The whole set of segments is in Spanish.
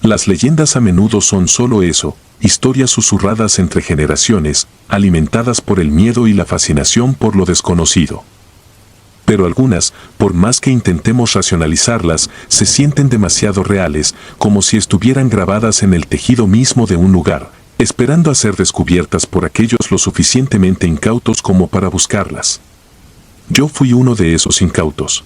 Las leyendas a menudo son solo eso, historias susurradas entre generaciones, alimentadas por el miedo y la fascinación por lo desconocido. Pero algunas, por más que intentemos racionalizarlas, se sienten demasiado reales, como si estuvieran grabadas en el tejido mismo de un lugar, esperando a ser descubiertas por aquellos lo suficientemente incautos como para buscarlas. Yo fui uno de esos incautos.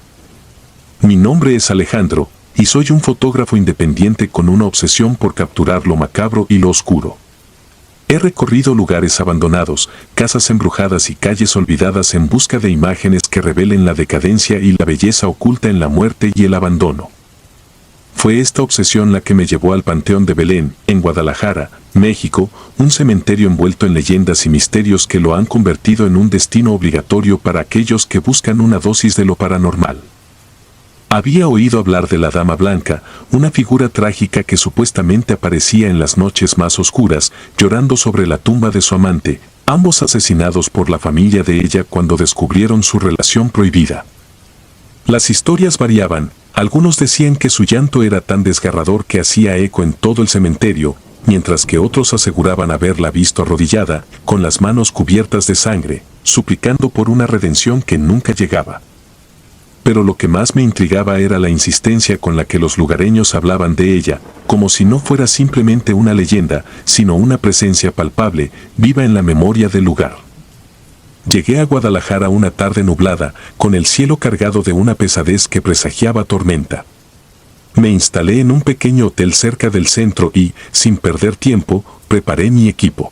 Mi nombre es Alejandro, y soy un fotógrafo independiente con una obsesión por capturar lo macabro y lo oscuro. He recorrido lugares abandonados, casas embrujadas y calles olvidadas en busca de imágenes que revelen la decadencia y la belleza oculta en la muerte y el abandono. Fue esta obsesión la que me llevó al Panteón de Belén, en Guadalajara, México, un cementerio envuelto en leyendas y misterios que lo han convertido en un destino obligatorio para aquellos que buscan una dosis de lo paranormal. Había oído hablar de la Dama Blanca, una figura trágica que supuestamente aparecía en las noches más oscuras, llorando sobre la tumba de su amante, ambos asesinados por la familia de ella cuando descubrieron su relación prohibida. Las historias variaban, algunos decían que su llanto era tan desgarrador que hacía eco en todo el cementerio, mientras que otros aseguraban haberla visto arrodillada, con las manos cubiertas de sangre, suplicando por una redención que nunca llegaba. Pero lo que más me intrigaba era la insistencia con la que los lugareños hablaban de ella, como si no fuera simplemente una leyenda, sino una presencia palpable, viva en la memoria del lugar. Llegué a Guadalajara una tarde nublada, con el cielo cargado de una pesadez que presagiaba tormenta. Me instalé en un pequeño hotel cerca del centro y, sin perder tiempo, preparé mi equipo.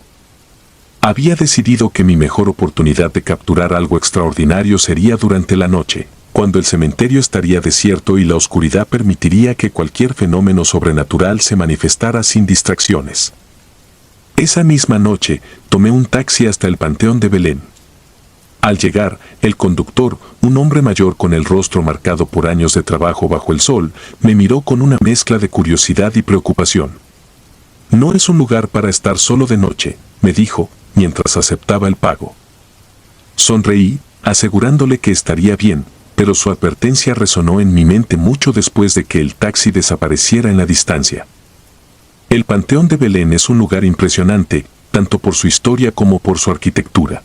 Había decidido que mi mejor oportunidad de capturar algo extraordinario sería durante la noche, cuando el cementerio estaría desierto y la oscuridad permitiría que cualquier fenómeno sobrenatural se manifestara sin distracciones. Esa misma noche, tomé un taxi hasta el Panteón de Belén. Al llegar, el conductor, un hombre mayor con el rostro marcado por años de trabajo bajo el sol, me miró con una mezcla de curiosidad y preocupación. «No es un lugar para estar solo de noche», me dijo, mientras aceptaba el pago. Sonreí, asegurándole que estaría bien, pero su advertencia resonó en mi mente mucho después de que el taxi desapareciera en la distancia. El Panteón de Belén es un lugar impresionante, tanto por su historia como por su arquitectura.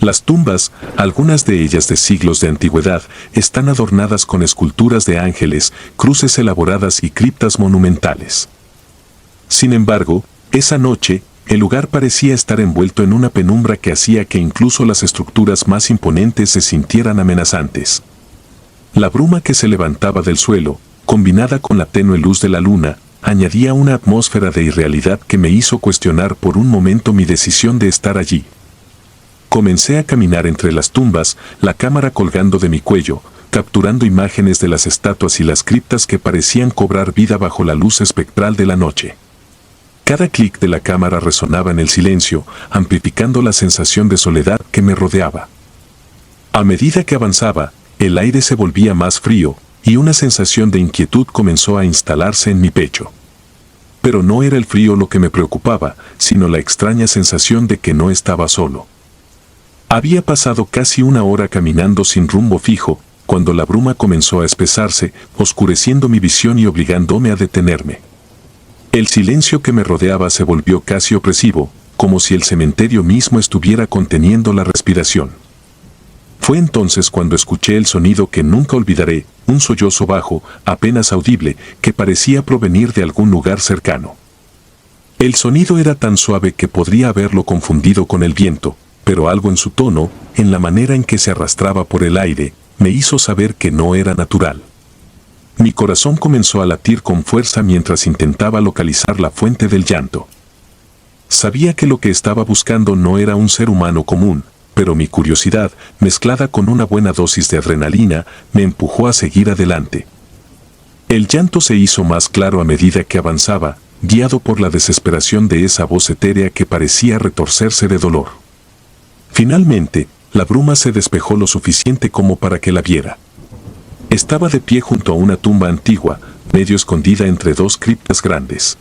Las tumbas, algunas de ellas de siglos de antigüedad, están adornadas con esculturas de ángeles, cruces elaboradas y criptas monumentales. Sin embargo, esa noche, el lugar parecía estar envuelto en una penumbra que hacía que incluso las estructuras más imponentes se sintieran amenazantes. La bruma que se levantaba del suelo, combinada con la tenue luz de la luna, añadía una atmósfera de irrealidad que me hizo cuestionar por un momento mi decisión de estar allí. Comencé a caminar entre las tumbas, la cámara colgando de mi cuello, capturando imágenes de las estatuas y las criptas que parecían cobrar vida bajo la luz espectral de la noche. Cada clic de la cámara resonaba en el silencio, amplificando la sensación de soledad que me rodeaba. A medida que avanzaba, el aire se volvía más frío, y una sensación de inquietud comenzó a instalarse en mi pecho. Pero no era el frío lo que me preocupaba, sino la extraña sensación de que no estaba solo. Había pasado casi una hora caminando sin rumbo fijo, cuando la bruma comenzó a espesarse, oscureciendo mi visión y obligándome a detenerme. El silencio que me rodeaba se volvió casi opresivo, como si el cementerio mismo estuviera conteniendo la respiración. Fue entonces cuando escuché el sonido que nunca olvidaré, un sollozo bajo, apenas audible, que parecía provenir de algún lugar cercano. El sonido era tan suave que podría haberlo confundido con el viento, pero algo en su tono, en la manera en que se arrastraba por el aire, me hizo saber que no era natural. Mi corazón comenzó a latir con fuerza mientras intentaba localizar la fuente del llanto. Sabía que lo que estaba buscando no era un ser humano común, pero mi curiosidad, mezclada con una buena dosis de adrenalina, me empujó a seguir adelante. El llanto se hizo más claro a medida que avanzaba, guiado por la desesperación de esa voz etérea que parecía retorcerse de dolor. Finalmente, la bruma se despejó lo suficiente como para que la viera. Estaba de pie junto a una tumba antigua, medio escondida entre dos criptas grandes.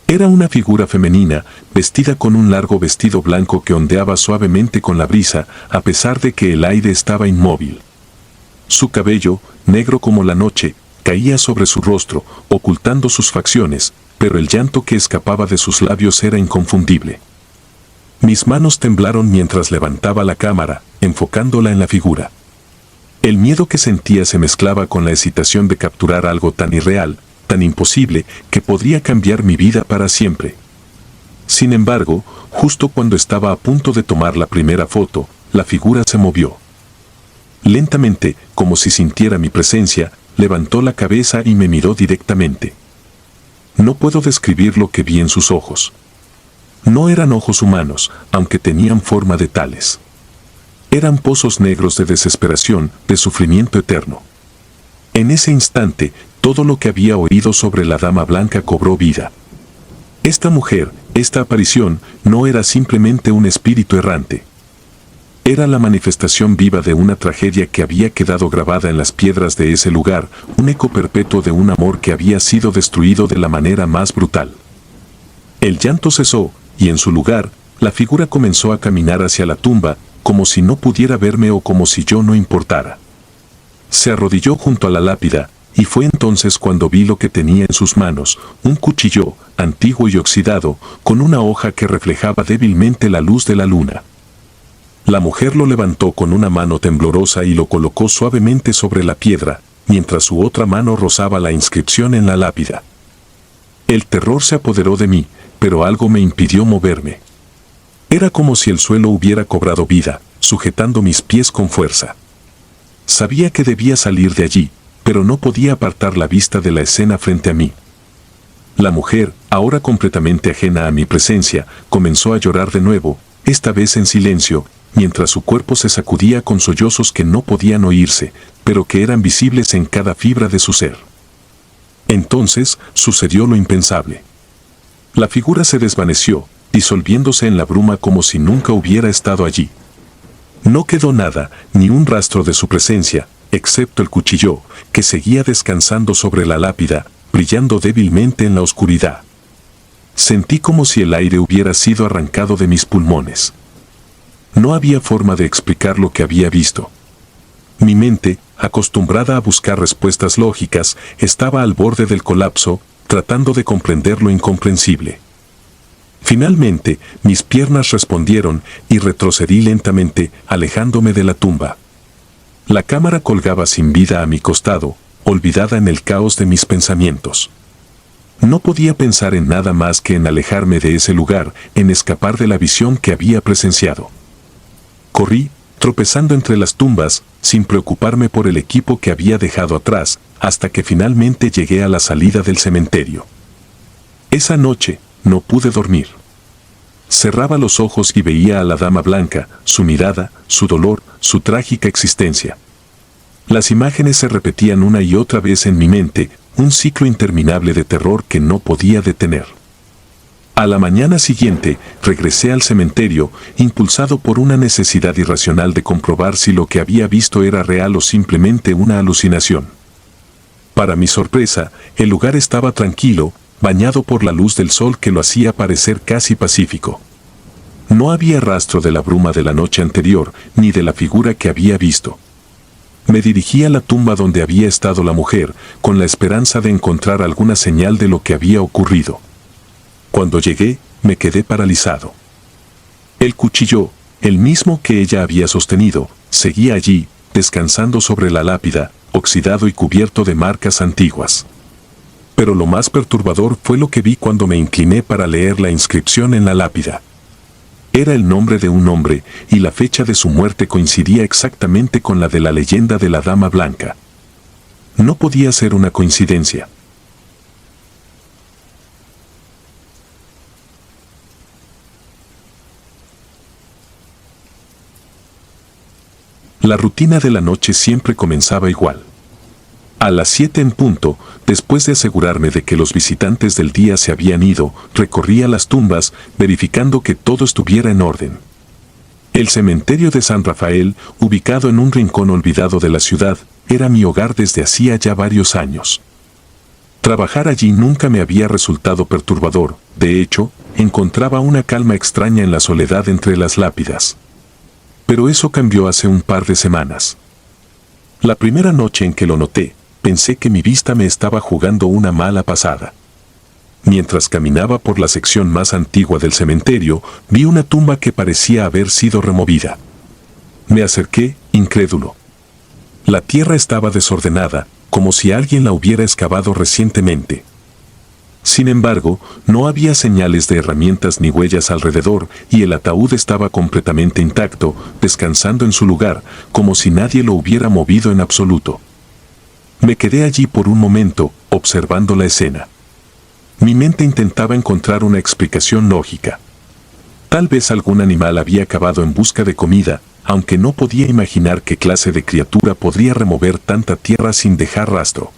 Era una figura femenina, vestida con un largo vestido blanco que ondeaba suavemente con la brisa, a pesar de que el aire estaba inmóvil. Su cabello, negro como la noche, caía sobre su rostro, ocultando sus facciones, pero el llanto que escapaba de sus labios era inconfundible. Mis manos temblaron mientras levantaba la cámara, enfocándola en la figura. El miedo que sentía se mezclaba con la excitación de capturar algo tan irreal, tan imposible, que podría cambiar mi vida para siempre. Sin embargo, justo cuando estaba a punto de tomar la primera foto, la figura se movió. Lentamente, como si sintiera mi presencia, levantó la cabeza y me miró directamente. No puedo describir lo que vi en sus ojos. No eran ojos humanos, aunque tenían forma de tales. Eran pozos negros de desesperación, de sufrimiento eterno. En ese instante, todo lo que había oído sobre la Dama Blanca cobró vida. Esta mujer, esta aparición, no era simplemente un espíritu errante. Era la manifestación viva de una tragedia que había quedado grabada en las piedras de ese lugar, un eco perpetuo de un amor que había sido destruido de la manera más brutal. El llanto cesó, y en su lugar, la figura comenzó a caminar hacia la tumba, como si no pudiera verme o como si yo no importara. Se arrodilló junto a la lápida, y fue entonces cuando vi lo que tenía en sus manos, un cuchillo, antiguo y oxidado, con una hoja que reflejaba débilmente la luz de la luna. La mujer lo levantó con una mano temblorosa y lo colocó suavemente sobre la piedra, mientras su otra mano rozaba la inscripción en la lápida. El terror se apoderó de mí, pero algo me impidió moverme. Era como si el suelo hubiera cobrado vida, sujetando mis pies con fuerza. Sabía que debía salir de allí, pero no podía apartar la vista de la escena frente a mí. La mujer, ahora completamente ajena a mi presencia, comenzó a llorar de nuevo, esta vez en silencio, mientras su cuerpo se sacudía con sollozos que no podían oírse, pero que eran visibles en cada fibra de su ser. Entonces, sucedió lo impensable. La figura se desvaneció, disolviéndose en la bruma como si nunca hubiera estado allí. No quedó nada, ni un rastro de su presencia, excepto el cuchillo, que seguía descansando sobre la lápida, brillando débilmente en la oscuridad. Sentí como si el aire hubiera sido arrancado de mis pulmones. No había forma de explicar lo que había visto. Mi mente, acostumbrada a buscar respuestas lógicas, estaba al borde del colapso, tratando de comprender lo incomprensible. Finalmente, mis piernas respondieron y retrocedí lentamente, alejándome de la tumba. La cámara colgaba sin vida a mi costado, olvidada en el caos de mis pensamientos. No podía pensar en nada más que en alejarme de ese lugar, en escapar de la visión que había presenciado. Corrí, tropezando entre las tumbas, sin preocuparme por el equipo que había dejado atrás, hasta que finalmente llegué a la salida del cementerio. Esa noche, no pude dormir. Cerraba los ojos y veía a la Dama Blanca, su mirada, su dolor, su trágica existencia. Las imágenes se repetían una y otra vez en mi mente, un ciclo interminable de terror que no podía detener. A la mañana siguiente, regresé al cementerio, impulsado por una necesidad irracional de comprobar si lo que había visto era real o simplemente una alucinación. Para mi sorpresa, el lugar estaba tranquilo, bañado por la luz del sol que lo hacía parecer casi pacífico. No había rastro de la bruma de la noche anterior, ni de la figura que había visto. Me dirigí a la tumba donde había estado la mujer, con la esperanza de encontrar alguna señal de lo que había ocurrido. Cuando llegué, me quedé paralizado. El cuchillo, el mismo que ella había sostenido, seguía allí, descansando sobre la lápida, oxidado y cubierto de marcas antiguas. Pero lo más perturbador fue lo que vi cuando me incliné para leer la inscripción en la lápida. Era el nombre de un hombre, y la fecha de su muerte coincidía exactamente con la de la leyenda de la Dama Blanca. No podía ser una coincidencia. La rutina de la noche siempre comenzaba igual. A las 7 en punto, después de asegurarme de que los visitantes del día se habían ido, recorría las tumbas, verificando que todo estuviera en orden. El cementerio de San Rafael, ubicado en un rincón olvidado de la ciudad, era mi hogar desde hacía ya varios años. Trabajar allí nunca me había resultado perturbador, de hecho, encontraba una calma extraña en la soledad entre las lápidas. Pero eso cambió hace un par de semanas. La primera noche en que lo noté, pensé que mi vista me estaba jugando una mala pasada. Mientras caminaba por la sección más antigua del cementerio, vi una tumba que parecía haber sido removida. Me acerqué, incrédulo. La tierra estaba desordenada, como si alguien la hubiera excavado recientemente. Sin embargo, no había señales de herramientas ni huellas alrededor y el ataúd estaba completamente intacto, descansando en su lugar, como si nadie lo hubiera movido en absoluto. Me quedé allí por un momento, observando la escena. Mi mente intentaba encontrar una explicación lógica. Tal vez algún animal había cavado en busca de comida, aunque no podía imaginar qué clase de criatura podría remover tanta tierra sin dejar rastro.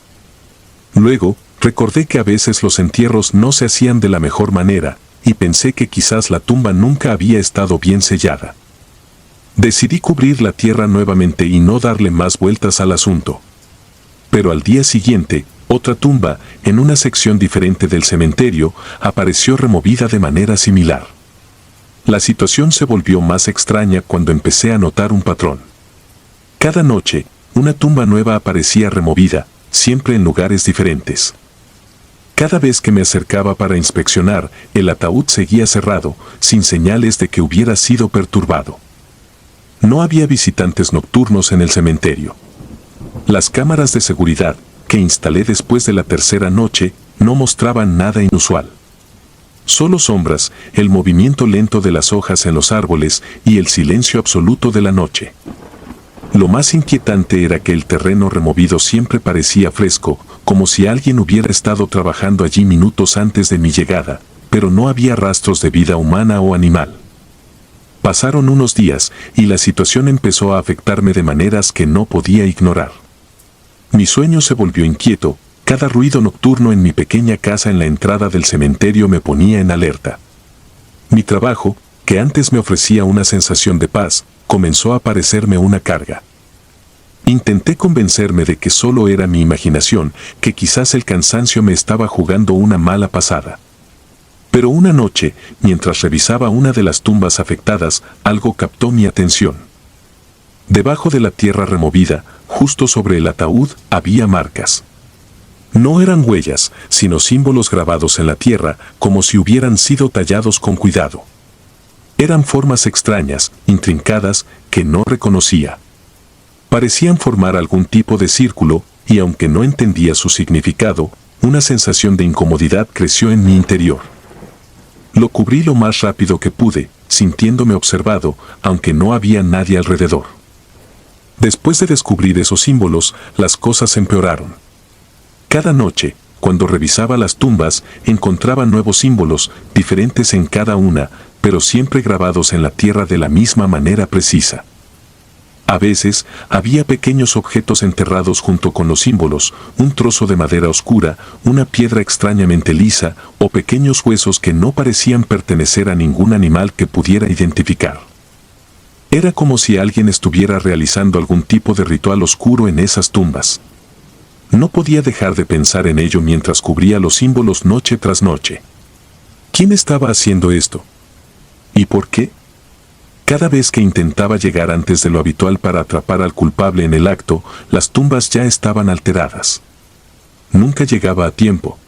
Luego, recordé que a veces los entierros no se hacían de la mejor manera, y pensé que quizás la tumba nunca había estado bien sellada. Decidí cubrir la tierra nuevamente y no darle más vueltas al asunto. Pero al día siguiente, otra tumba, en una sección diferente del cementerio, apareció removida de manera similar. La situación se volvió más extraña cuando empecé a notar un patrón. Cada noche, una tumba nueva aparecía removida, siempre en lugares diferentes. Cada vez que me acercaba para inspeccionar, el ataúd seguía cerrado, sin señales de que hubiera sido perturbado. No había visitantes nocturnos en el cementerio. Las cámaras de seguridad, que instalé después de la tercera noche, no mostraban nada inusual. Solo sombras, el movimiento lento de las hojas en los árboles y el silencio absoluto de la noche. Lo más inquietante era que el terreno removido siempre parecía fresco, como si alguien hubiera estado trabajando allí minutos antes de mi llegada, pero no había rastros de vida humana o animal. Pasaron unos días y la situación empezó a afectarme de maneras que no podía ignorar. Mi sueño se volvió inquieto, cada ruido nocturno en mi pequeña casa en la entrada del cementerio me ponía en alerta. Mi trabajo, que antes me ofrecía una sensación de paz, comenzó a parecerme una carga. Intenté convencerme de que solo era mi imaginación, que quizás el cansancio me estaba jugando una mala pasada. Pero una noche, mientras revisaba una de las tumbas afectadas, algo captó mi atención. Debajo de la tierra removida, justo sobre el ataúd, había marcas. No eran huellas, sino símbolos grabados en la tierra, como si hubieran sido tallados con cuidado. Eran formas extrañas, intrincadas, que no reconocía. Parecían formar algún tipo de círculo, y aunque no entendía su significado, una sensación de incomodidad creció en mi interior. Lo cubrí lo más rápido que pude, sintiéndome observado, aunque no había nadie alrededor. Después de descubrir esos símbolos, las cosas empeoraron. Cada noche, cuando revisaba las tumbas, encontraba nuevos símbolos, diferentes en cada una, pero siempre grabados en la tierra de la misma manera precisa. A veces, había pequeños objetos enterrados junto con los símbolos, un trozo de madera oscura, una piedra extrañamente lisa, o pequeños huesos que no parecían pertenecer a ningún animal que pudiera identificar. Era como si alguien estuviera realizando algún tipo de ritual oscuro en esas tumbas. No podía dejar de pensar en ello mientras cubría los símbolos noche tras noche. ¿Quién estaba haciendo esto? ¿Y por qué? Cada vez que intentaba llegar antes de lo habitual para atrapar al culpable en el acto, las tumbas ya estaban alteradas. Nunca llegaba a tiempo.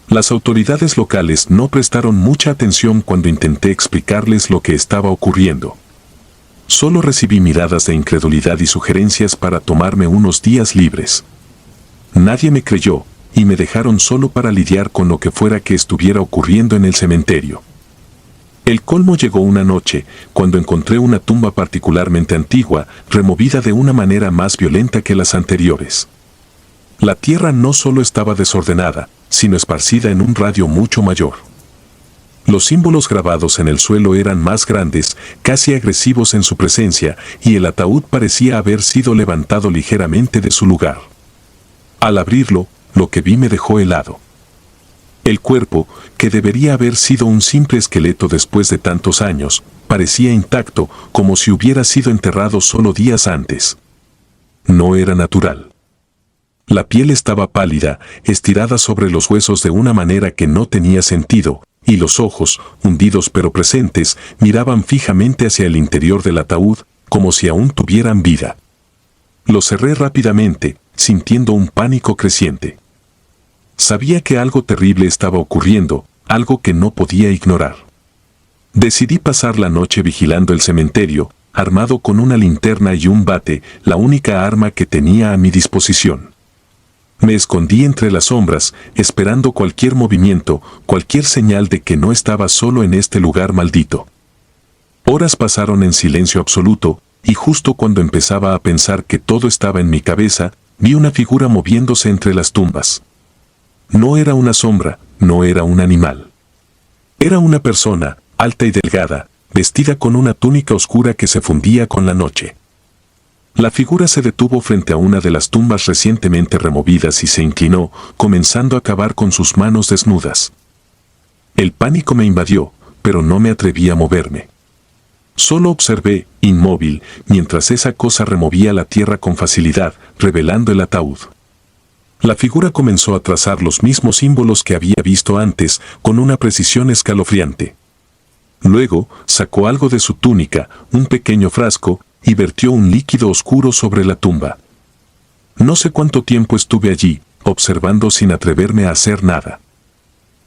Las autoridades locales no prestaron mucha atención cuando intenté explicarles lo que estaba ocurriendo. Solo recibí miradas de incredulidad y sugerencias para tomarme unos días libres. Nadie me creyó, y me dejaron solo para lidiar con lo que fuera que estuviera ocurriendo en el cementerio. El colmo llegó una noche, cuando encontré una tumba particularmente antigua, removida de una manera más violenta que las anteriores. La tierra no solo estaba desordenada, sino esparcida en un radio mucho mayor. Los símbolos grabados en el suelo eran más grandes, casi agresivos en su presencia, y el ataúd parecía haber sido levantado ligeramente de su lugar. Al abrirlo, lo que vi me dejó helado. El cuerpo, que debería haber sido un simple esqueleto después de tantos años, parecía intacto, como si hubiera sido enterrado solo días antes. No era natural. La piel estaba pálida, estirada sobre los huesos de una manera que no tenía sentido, y los ojos, hundidos pero presentes, miraban fijamente hacia el interior del ataúd, como si aún tuvieran vida. Lo cerré rápidamente, sintiendo un pánico creciente. Sabía que algo terrible estaba ocurriendo, algo que no podía ignorar. Decidí pasar la noche vigilando el cementerio, armado con una linterna y un bate, la única arma que tenía a mi disposición. Me escondí entre las sombras, esperando cualquier movimiento, cualquier señal de que no estaba solo en este lugar maldito. Horas pasaron en silencio absoluto, y justo cuando empezaba a pensar que todo estaba en mi cabeza, vi una figura moviéndose entre las tumbas. No era una sombra, no era un animal. Era una persona, alta y delgada, vestida con una túnica oscura que se fundía con la noche. La figura se detuvo frente a una de las tumbas recientemente removidas y se inclinó, comenzando a cavar con sus manos desnudas. El pánico me invadió, pero no me atreví a moverme. Solo observé, inmóvil, mientras esa cosa removía la tierra con facilidad, revelando el ataúd. La figura comenzó a trazar los mismos símbolos que había visto antes, con una precisión escalofriante. Luego, sacó algo de su túnica, un pequeño frasco, y vertió un líquido oscuro sobre la tumba. No sé cuánto tiempo estuve allí, observando sin atreverme a hacer nada.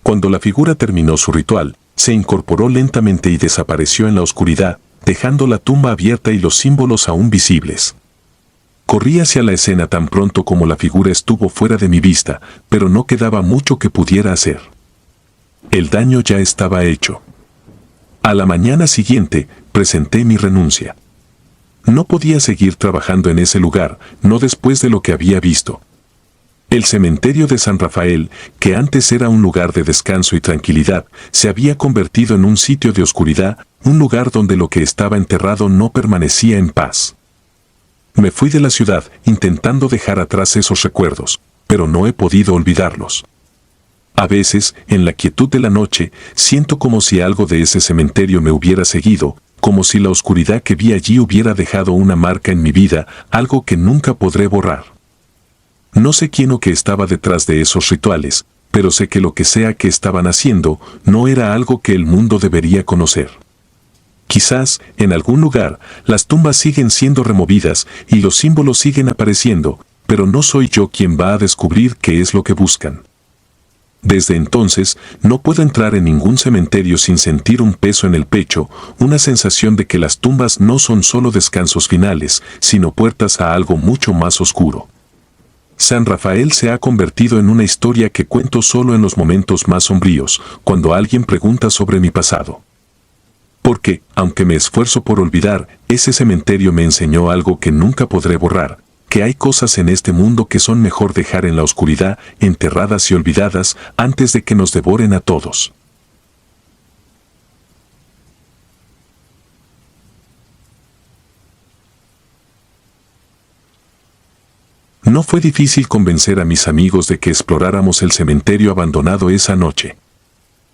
Cuando la figura terminó su ritual, se incorporó lentamente y desapareció en la oscuridad, dejando la tumba abierta y los símbolos aún visibles. Corrí hacia la escena tan pronto como la figura estuvo fuera de mi vista, pero no quedaba mucho que pudiera hacer. El daño ya estaba hecho. A la mañana siguiente, presenté mi renuncia. No podía seguir trabajando en ese lugar, no después de lo que había visto. El cementerio de San Rafael, que antes era un lugar de descanso y tranquilidad, se había convertido en un sitio de oscuridad, un lugar donde lo que estaba enterrado no permanecía en paz. Me fui de la ciudad, intentando dejar atrás esos recuerdos, pero no he podido olvidarlos. A veces, en la quietud de la noche, siento como si algo de ese cementerio me hubiera seguido, como si la oscuridad que vi allí hubiera dejado una marca en mi vida, algo que nunca podré borrar. No sé quién o qué estaba detrás de esos rituales, pero sé que lo que sea que estaban haciendo, no era algo que el mundo debería conocer. Quizás, en algún lugar, las tumbas siguen siendo removidas y los símbolos siguen apareciendo, pero no soy yo quien va a descubrir qué es lo que buscan. Desde entonces, no puedo entrar en ningún cementerio sin sentir un peso en el pecho, una sensación de que las tumbas no son solo descansos finales, sino puertas a algo mucho más oscuro. San Rafael se ha convertido en una historia que cuento solo en los momentos más sombríos, cuando alguien pregunta sobre mi pasado. Porque, aunque me esfuerzo por olvidar, ese cementerio me enseñó algo que nunca podré borrar, que hay cosas en este mundo que son mejor dejar en la oscuridad, enterradas y olvidadas, antes de que nos devoren a todos. No fue difícil convencer a mis amigos de que exploráramos el cementerio abandonado esa noche.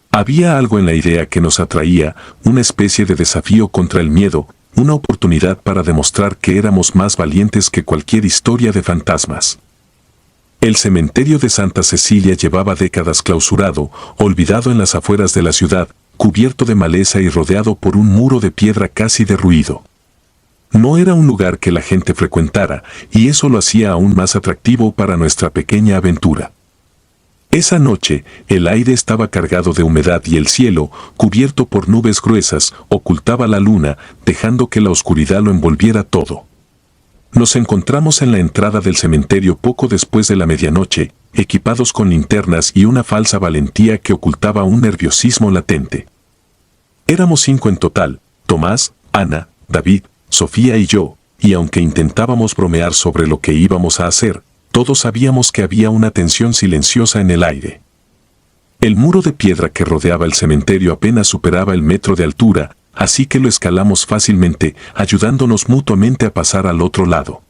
Había algo en la idea que nos atraía, una especie de desafío contra el miedo, una oportunidad para demostrar que éramos más valientes que cualquier historia de fantasmas. El cementerio de Santa Cecilia llevaba décadas clausurado, olvidado en las afueras de la ciudad, cubierto de maleza y rodeado por un muro de piedra casi derruido. No era un lugar que la gente frecuentara, y eso lo hacía aún más atractivo para nuestra pequeña aventura. Esa noche, el aire estaba cargado de humedad y el cielo, cubierto por nubes gruesas, ocultaba la luna, dejando que la oscuridad lo envolviera todo. Nos encontramos en la entrada del cementerio poco después de la medianoche, equipados con linternas y una falsa valentía que ocultaba un nerviosismo latente. Éramos 5 en total: Tomás, Ana, David, Sofía y yo, y aunque intentábamos bromear sobre lo que íbamos a hacer, todos sabíamos que había una tensión silenciosa en el aire. El muro de piedra que rodeaba el cementerio apenas superaba el 1 metro de altura, así que lo escalamos fácilmente, ayudándonos mutuamente a pasar al otro lado.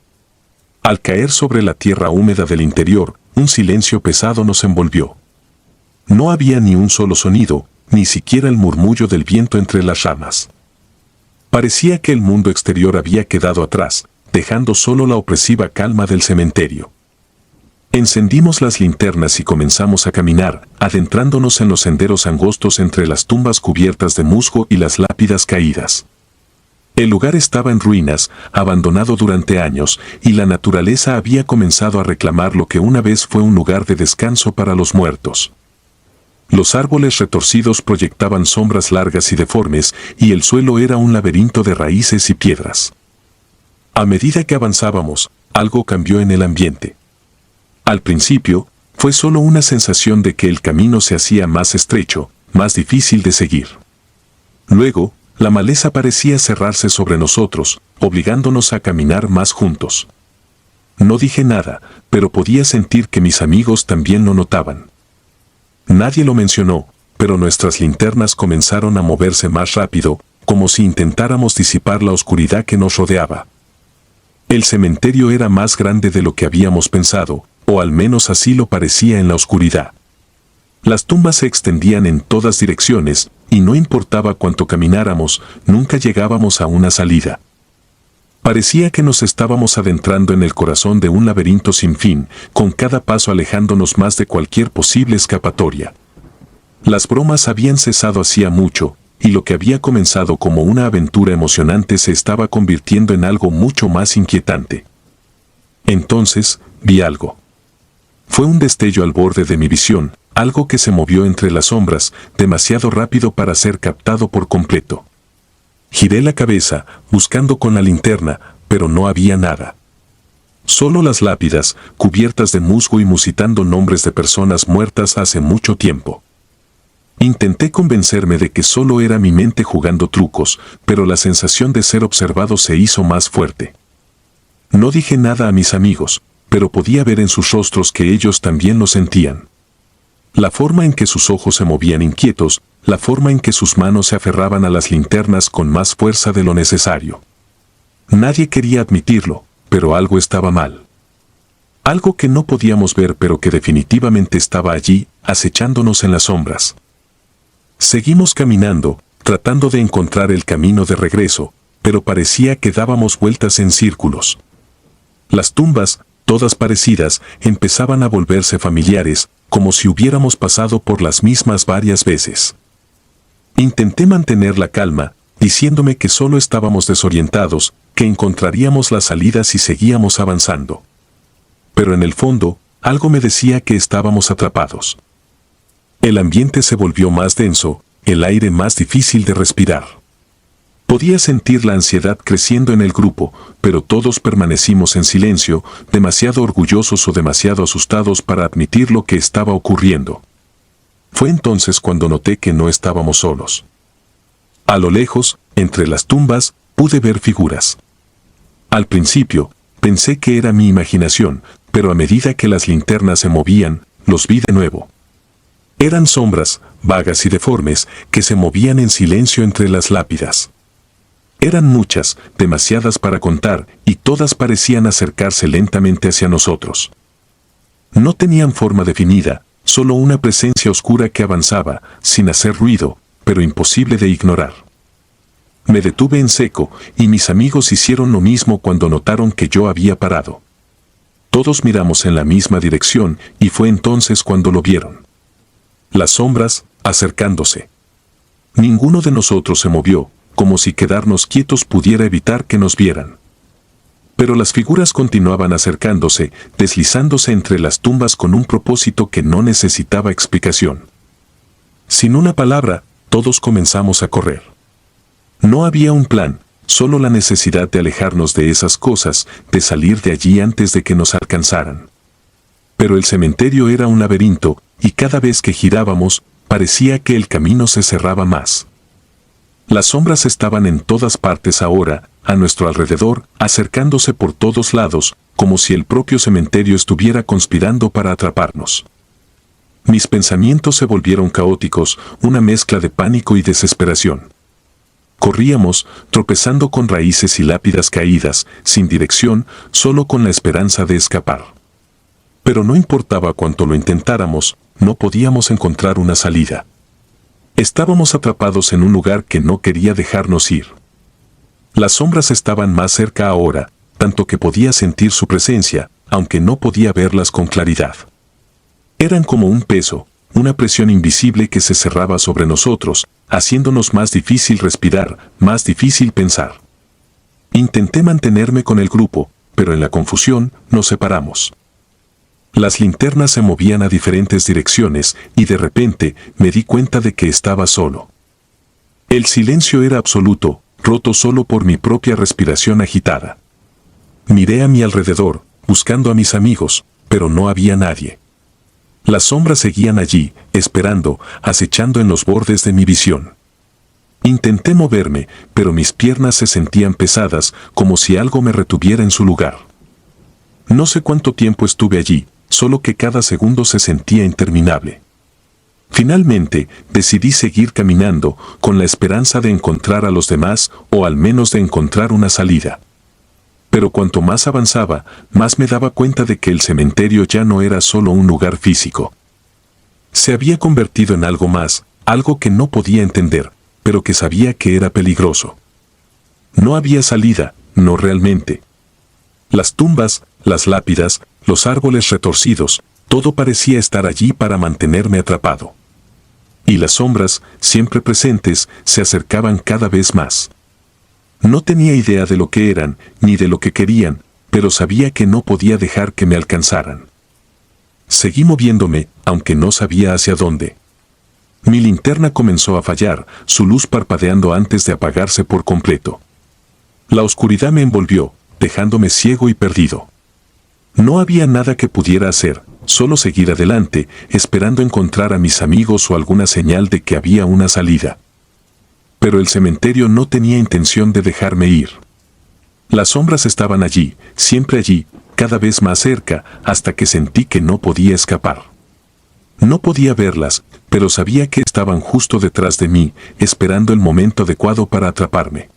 Al caer sobre la tierra húmeda del interior, un silencio pesado nos envolvió. No había ni un solo sonido, ni siquiera el murmullo del viento entre las ramas. Parecía que el mundo exterior había quedado atrás, dejando solo la opresiva calma del cementerio. Encendimos las linternas y comenzamos a caminar, adentrándonos en los senderos angostos entre las tumbas cubiertas de musgo y las lápidas caídas. El lugar estaba en ruinas, abandonado durante años, y la naturaleza había comenzado a reclamar lo que una vez fue un lugar de descanso para los muertos. Los árboles retorcidos proyectaban sombras largas y deformes, y el suelo era un laberinto de raíces y piedras. A medida que avanzábamos, algo cambió en el ambiente. Al principio, fue solo una sensación de que el camino se hacía más estrecho, más difícil de seguir. Luego, la maleza parecía cerrarse sobre nosotros, obligándonos a caminar más juntos. No dije nada, pero podía sentir que mis amigos también lo notaban. Nadie lo mencionó, pero nuestras linternas comenzaron a moverse más rápido, como si intentáramos disipar la oscuridad que nos rodeaba. El cementerio era más grande de lo que habíamos pensado, o al menos así lo parecía en la oscuridad. Las tumbas se extendían en todas direcciones, y no importaba cuánto camináramos, nunca llegábamos a una salida. Parecía que nos estábamos adentrando en el corazón de un laberinto sin fin, con cada paso alejándonos más de cualquier posible escapatoria. Las bromas habían cesado hacía mucho, y lo que había comenzado como una aventura emocionante se estaba convirtiendo en algo mucho más inquietante. Entonces, vi algo. Fue un destello al borde de mi visión, algo que se movió entre las sombras, demasiado rápido para ser captado por completo. Giré la cabeza, buscando con la linterna, pero no había nada. Solo las lápidas, cubiertas de musgo y musitando nombres de personas muertas hace mucho tiempo. Intenté convencerme de que solo era mi mente jugando trucos, pero la sensación de ser observado se hizo más fuerte. No dije nada a mis amigos, pero podía ver en sus rostros que ellos también lo sentían. La forma en que sus ojos se movían inquietos, la forma en que sus manos se aferraban a las linternas con más fuerza de lo necesario. Nadie quería admitirlo, pero algo estaba mal. Algo que no podíamos ver pero que definitivamente estaba allí, acechándonos en las sombras. Seguimos caminando, tratando de encontrar el camino de regreso, pero parecía que dábamos vueltas en círculos. Las tumbas, todas parecidas, empezaban a volverse familiares, como si hubiéramos pasado por las mismas varias veces. Intenté mantener la calma, diciéndome que solo estábamos desorientados, que encontraríamos la salida si seguíamos avanzando. Pero en el fondo, algo me decía que estábamos atrapados. El ambiente se volvió más denso, el aire más difícil de respirar. Podía sentir la ansiedad creciendo en el grupo, pero todos permanecimos en silencio, demasiado orgullosos o demasiado asustados para admitir lo que estaba ocurriendo. Fue entonces cuando noté que no estábamos solos. A lo lejos, entre las tumbas, pude ver figuras. Al principio, pensé que era mi imaginación, pero a medida que las linternas se movían, los vi de nuevo. Eran sombras, vagas y deformes, que se movían en silencio entre las lápidas. Eran muchas, demasiadas para contar, y todas parecían acercarse lentamente hacia nosotros. No tenían forma definida, solo una presencia oscura que avanzaba, sin hacer ruido, pero imposible de ignorar. Me detuve en seco, y mis amigos hicieron lo mismo cuando notaron que yo había parado. Todos miramos en la misma dirección, y fue entonces cuando lo vieron. Las sombras, acercándose. Ninguno de nosotros se movió, como si quedarnos quietos pudiera evitar que nos vieran. Pero las figuras continuaban acercándose, deslizándose entre las tumbas con un propósito que no necesitaba explicación. Sin una palabra, todos comenzamos a correr. No había un plan, solo la necesidad de alejarnos de esas cosas, de salir de allí antes de que nos alcanzaran. Pero el cementerio era un laberinto, y cada vez que girábamos, parecía que el camino se cerraba más. Las sombras estaban en todas partes ahora, a nuestro alrededor, acercándose por todos lados, como si el propio cementerio estuviera conspirando para atraparnos. Mis pensamientos se volvieron caóticos, una mezcla de pánico y desesperación. Corríamos, tropezando con raíces y lápidas caídas, sin dirección, solo con la esperanza de escapar. Pero no importaba cuánto lo intentáramos, no podíamos encontrar una salida. Estábamos atrapados en un lugar que no quería dejarnos ir. Las sombras estaban más cerca ahora, tanto que podía sentir su presencia, aunque no podía verlas con claridad. Eran como un peso, una presión invisible que se cerraba sobre nosotros, haciéndonos más difícil respirar, más difícil pensar. Intenté mantenerme con el grupo, pero en la confusión nos separamos. Las linternas se movían a diferentes direcciones y de repente me di cuenta de que estaba solo. El silencio era absoluto, roto solo por mi propia respiración agitada. Miré a mi alrededor, buscando a mis amigos, pero no había nadie. Las sombras seguían allí, esperando, acechando en los bordes de mi visión. Intenté moverme, pero mis piernas se sentían pesadas, como si algo me retuviera en su lugar. No sé cuánto tiempo estuve allí, solo que cada segundo se sentía interminable. Finalmente, decidí seguir caminando, con la esperanza de encontrar a los demás, o al menos de encontrar una salida. Pero cuanto más avanzaba, más me daba cuenta de que el cementerio ya no era solo un lugar físico. Se había convertido en algo más, algo que no podía entender, pero que sabía que era peligroso. No había salida, no realmente. Las tumbas, las lápidas, los árboles retorcidos, todo parecía estar allí para mantenerme atrapado. Y las sombras, siempre presentes, se acercaban cada vez más. No tenía idea de lo que eran, ni de lo que querían, pero sabía que no podía dejar que me alcanzaran. Seguí moviéndome, aunque no sabía hacia dónde. Mi linterna comenzó a fallar, su luz parpadeando antes de apagarse por completo. La oscuridad me envolvió, dejándome ciego y perdido. No había nada que pudiera hacer, solo seguir adelante, esperando encontrar a mis amigos o alguna señal de que había una salida. Pero el cementerio no tenía intención de dejarme ir. Las sombras estaban allí, siempre allí, cada vez más cerca, hasta que sentí que no podía escapar. No podía verlas, pero sabía que estaban justo detrás de mí, esperando el momento adecuado para atraparme.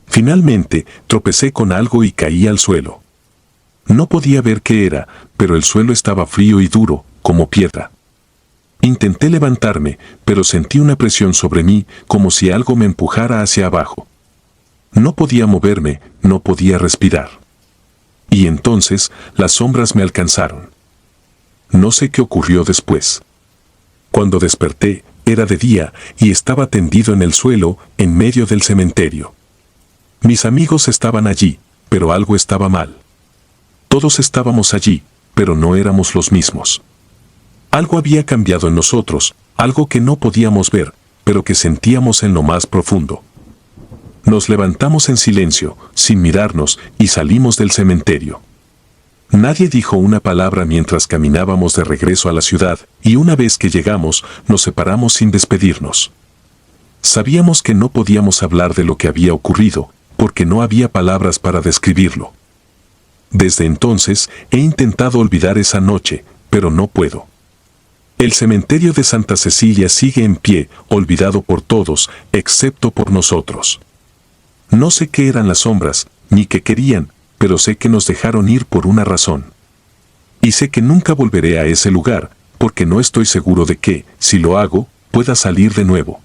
Finalmente, tropecé con algo y caí al suelo. No podía ver qué era, pero el suelo estaba frío y duro, como piedra. Intenté levantarme, pero sentí una presión sobre mí, como si algo me empujara hacia abajo. No podía moverme, no podía respirar. Y entonces, las sombras me alcanzaron. No sé qué ocurrió después. Cuando desperté, era de día y estaba tendido en el suelo, en medio del cementerio. Mis amigos estaban allí, pero algo estaba mal. Todos estábamos allí, pero no éramos los mismos. Algo había cambiado en nosotros, algo que no podíamos ver, pero que sentíamos en lo más profundo. Nos levantamos en silencio, sin mirarnos, y salimos del cementerio. Nadie dijo una palabra mientras caminábamos de regreso a la ciudad, y una vez que llegamos, nos separamos sin despedirnos. Sabíamos que no podíamos hablar de lo que había ocurrido, porque no había palabras para describirlo. Desde entonces, he intentado olvidar esa noche, pero no puedo. El cementerio de Santa Cecilia sigue en pie, olvidado por todos, excepto por nosotros. No sé qué eran las sombras, ni qué querían, pero sé que nos dejaron ir por una razón. Y sé que nunca volveré a ese lugar, porque no estoy seguro de que, si lo hago, pueda salir de nuevo.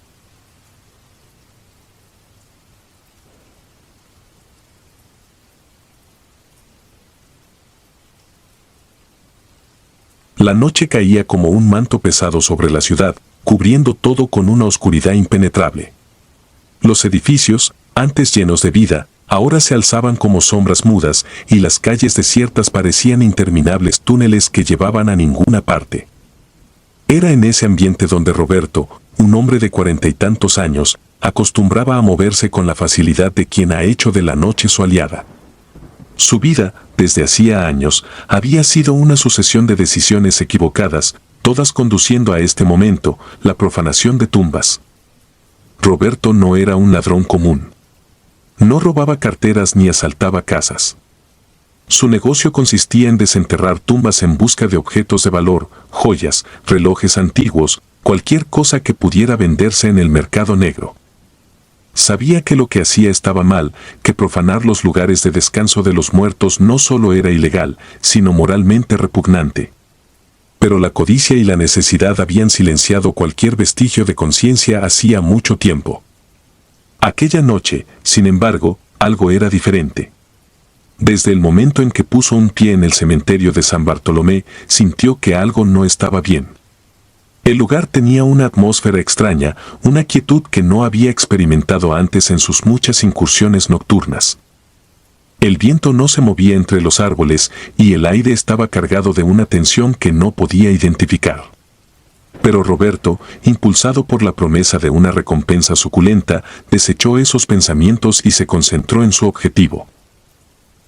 La noche caía como un manto pesado sobre la ciudad, cubriendo todo con una oscuridad impenetrable. Los edificios, antes llenos de vida, ahora se alzaban como sombras mudas, y las calles desiertas parecían interminables túneles que llevaban a ninguna parte. Era en ese ambiente donde Roberto, un hombre de 40 y tantos años, acostumbraba a moverse con la facilidad de quien ha hecho de la noche su aliada. Su vida, desde hacía años, había sido una sucesión de decisiones equivocadas, todas conduciendo a este momento, la profanación de tumbas. Roberto no era un ladrón común. No robaba carteras ni asaltaba casas. Su negocio consistía en desenterrar tumbas en busca de objetos de valor, joyas, relojes antiguos, cualquier cosa que pudiera venderse en el mercado negro. Sabía que lo que hacía estaba mal, que profanar los lugares de descanso de los muertos no solo era ilegal, sino moralmente repugnante. Pero la codicia y la necesidad habían silenciado cualquier vestigio de conciencia hacía mucho tiempo. Aquella noche, sin embargo, algo era diferente. Desde el momento en que puso un pie en el cementerio de San Bartolomé, sintió que algo no estaba bien. El lugar tenía una atmósfera extraña, una quietud que no había experimentado antes en sus muchas incursiones nocturnas. El viento no se movía entre los árboles y el aire estaba cargado de una tensión que no podía identificar. Pero Roberto, impulsado por la promesa de una recompensa suculenta, desechó esos pensamientos y se concentró en su objetivo.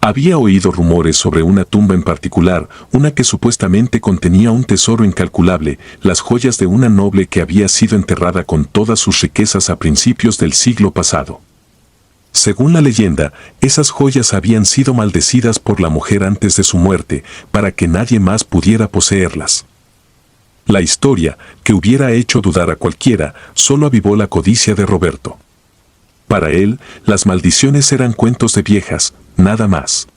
Había oído rumores sobre una tumba en particular, una que supuestamente contenía un tesoro incalculable, las joyas de una noble que había sido enterrada con todas sus riquezas a principios del siglo pasado. Según la leyenda, esas joyas habían sido maldecidas por la mujer antes de su muerte, para que nadie más pudiera poseerlas. La historia, que hubiera hecho dudar a cualquiera, solo avivó la codicia de Roberto. Para él, las maldiciones eran cuentos de viejas, nada más.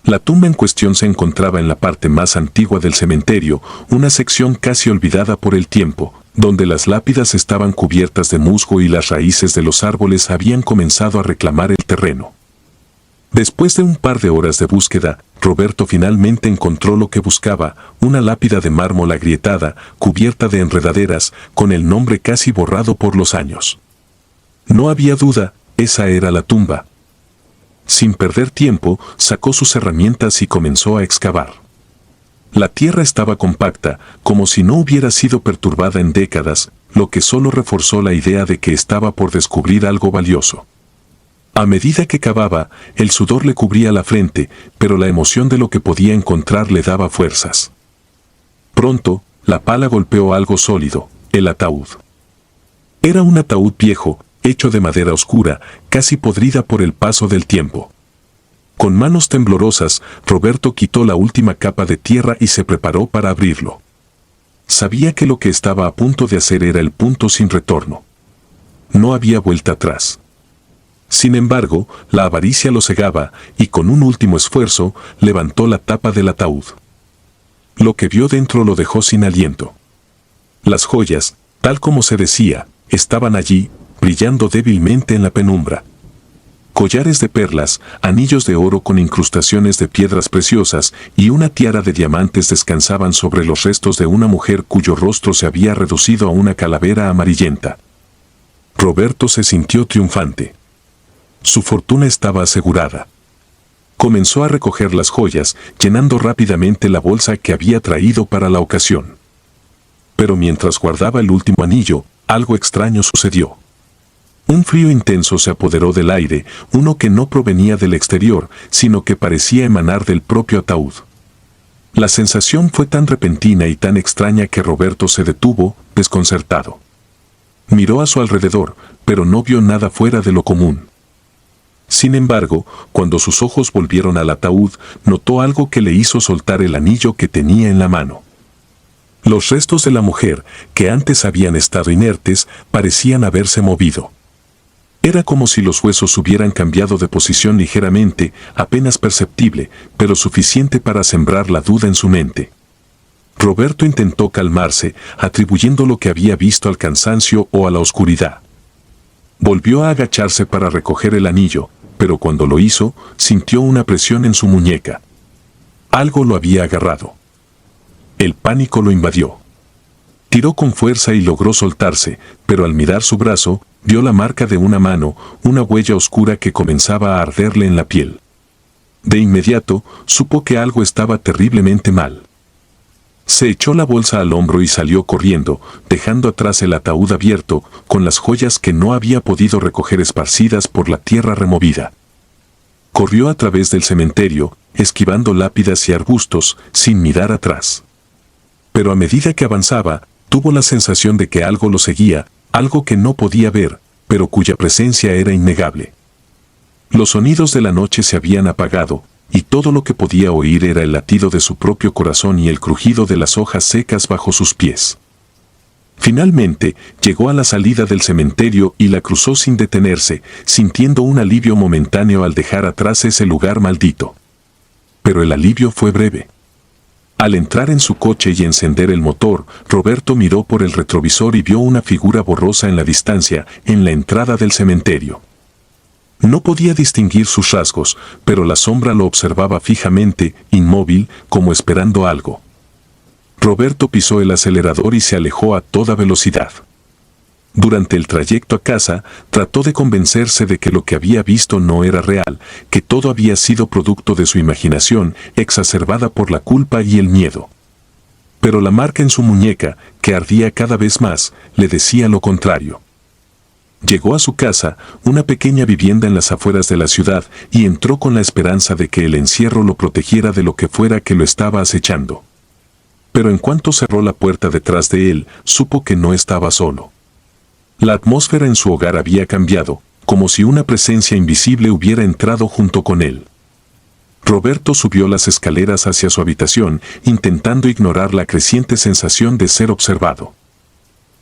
La tumba en cuestión se encontraba en la parte más antigua del cementerio, una sección casi olvidada por el tiempo, donde las lápidas estaban cubiertas de musgo y las raíces de los árboles habían comenzado a reclamar el terreno. Después de un par de horas de búsqueda, Roberto finalmente encontró lo que buscaba, una lápida de mármol agrietada, cubierta de enredaderas, con el nombre casi borrado por los años. No había duda, esa era la tumba. Sin perder tiempo, sacó sus herramientas y comenzó a excavar. La tierra estaba compacta, como si no hubiera sido perturbada en décadas, lo que solo reforzó la idea de que estaba por descubrir algo valioso. A medida que cavaba, el sudor le cubría la frente, pero la emoción de lo que podía encontrar le daba fuerzas. Pronto, la pala golpeó algo sólido, el ataúd. Era un ataúd viejo, hecho de madera oscura, casi podrida por el paso del tiempo. Con manos temblorosas, Roberto quitó la última capa de tierra y se preparó para abrirlo. Sabía que lo que estaba a punto de hacer era el punto sin retorno. No había vuelta atrás. Sin embargo, la avaricia lo cegaba y con un último esfuerzo, levantó la tapa del ataúd. Lo que vio dentro lo dejó sin aliento. Las joyas, tal como se decía, estaban allí, brillando débilmente en la penumbra. Collares de perlas, anillos de oro con incrustaciones de piedras preciosas y una tiara de diamantes descansaban sobre los restos de una mujer cuyo rostro se había reducido a una calavera amarillenta. Roberto se sintió triunfante. Su fortuna estaba asegurada. Comenzó a recoger las joyas, llenando rápidamente la bolsa que había traído para la ocasión. Pero mientras guardaba el último anillo, algo extraño sucedió. Un frío intenso se apoderó del aire, uno que no provenía del exterior, sino que parecía emanar del propio ataúd. La sensación fue tan repentina y tan extraña que Roberto se detuvo, desconcertado. Miró a su alrededor, pero no vio nada fuera de lo común. Sin embargo, cuando sus ojos volvieron al ataúd, notó algo que le hizo soltar el anillo que tenía en la mano. Los restos de la mujer, que antes habían estado inertes, parecían haberse movido. Era como si los huesos hubieran cambiado de posición ligeramente, apenas perceptible, pero suficiente para sembrar la duda en su mente. Roberto intentó calmarse, atribuyendo lo que había visto al cansancio o a la oscuridad. Volvió a agacharse para recoger el anillo, pero cuando lo hizo, sintió una presión en su muñeca. Algo lo había agarrado. El pánico lo invadió. Tiró con fuerza y logró soltarse, pero al mirar su brazo, vio la marca de una mano, una huella oscura que comenzaba a arderle en la piel. De inmediato, supo que algo estaba terriblemente mal. Se echó la bolsa al hombro y salió corriendo, dejando atrás el ataúd abierto, con las joyas que no había podido recoger esparcidas por la tierra removida. Corrió a través del cementerio, esquivando lápidas y arbustos, sin mirar atrás. Pero a medida que avanzaba, tuvo la sensación de que algo lo seguía, algo que no podía ver, pero cuya presencia era innegable. Los sonidos de la noche se habían apagado, y todo lo que podía oír era el latido de su propio corazón y el crujido de las hojas secas bajo sus pies. Finalmente, llegó a la salida del cementerio y la cruzó sin detenerse, sintiendo un alivio momentáneo al dejar atrás ese lugar maldito. Pero el alivio fue breve. Al entrar en su coche y encender el motor, Roberto miró por el retrovisor y vio una figura borrosa en la distancia, en la entrada del cementerio. No podía distinguir sus rasgos, pero la sombra lo observaba fijamente, inmóvil, como esperando algo. Roberto pisó el acelerador y se alejó a toda velocidad. Durante el trayecto a casa, trató de convencerse de que lo que había visto no era real, que todo había sido producto de su imaginación, exacerbada por la culpa y el miedo. Pero la marca en su muñeca, que ardía cada vez más, le decía lo contrario. Llegó a su casa, una pequeña vivienda en las afueras de la ciudad, y entró con la esperanza de que el encierro lo protegiera de lo que fuera que lo estaba acechando. Pero en cuanto cerró la puerta detrás de él, supo que no estaba solo. La atmósfera en su hogar había cambiado, como si una presencia invisible hubiera entrado junto con él. Roberto subió las escaleras hacia su habitación, intentando ignorar la creciente sensación de ser observado.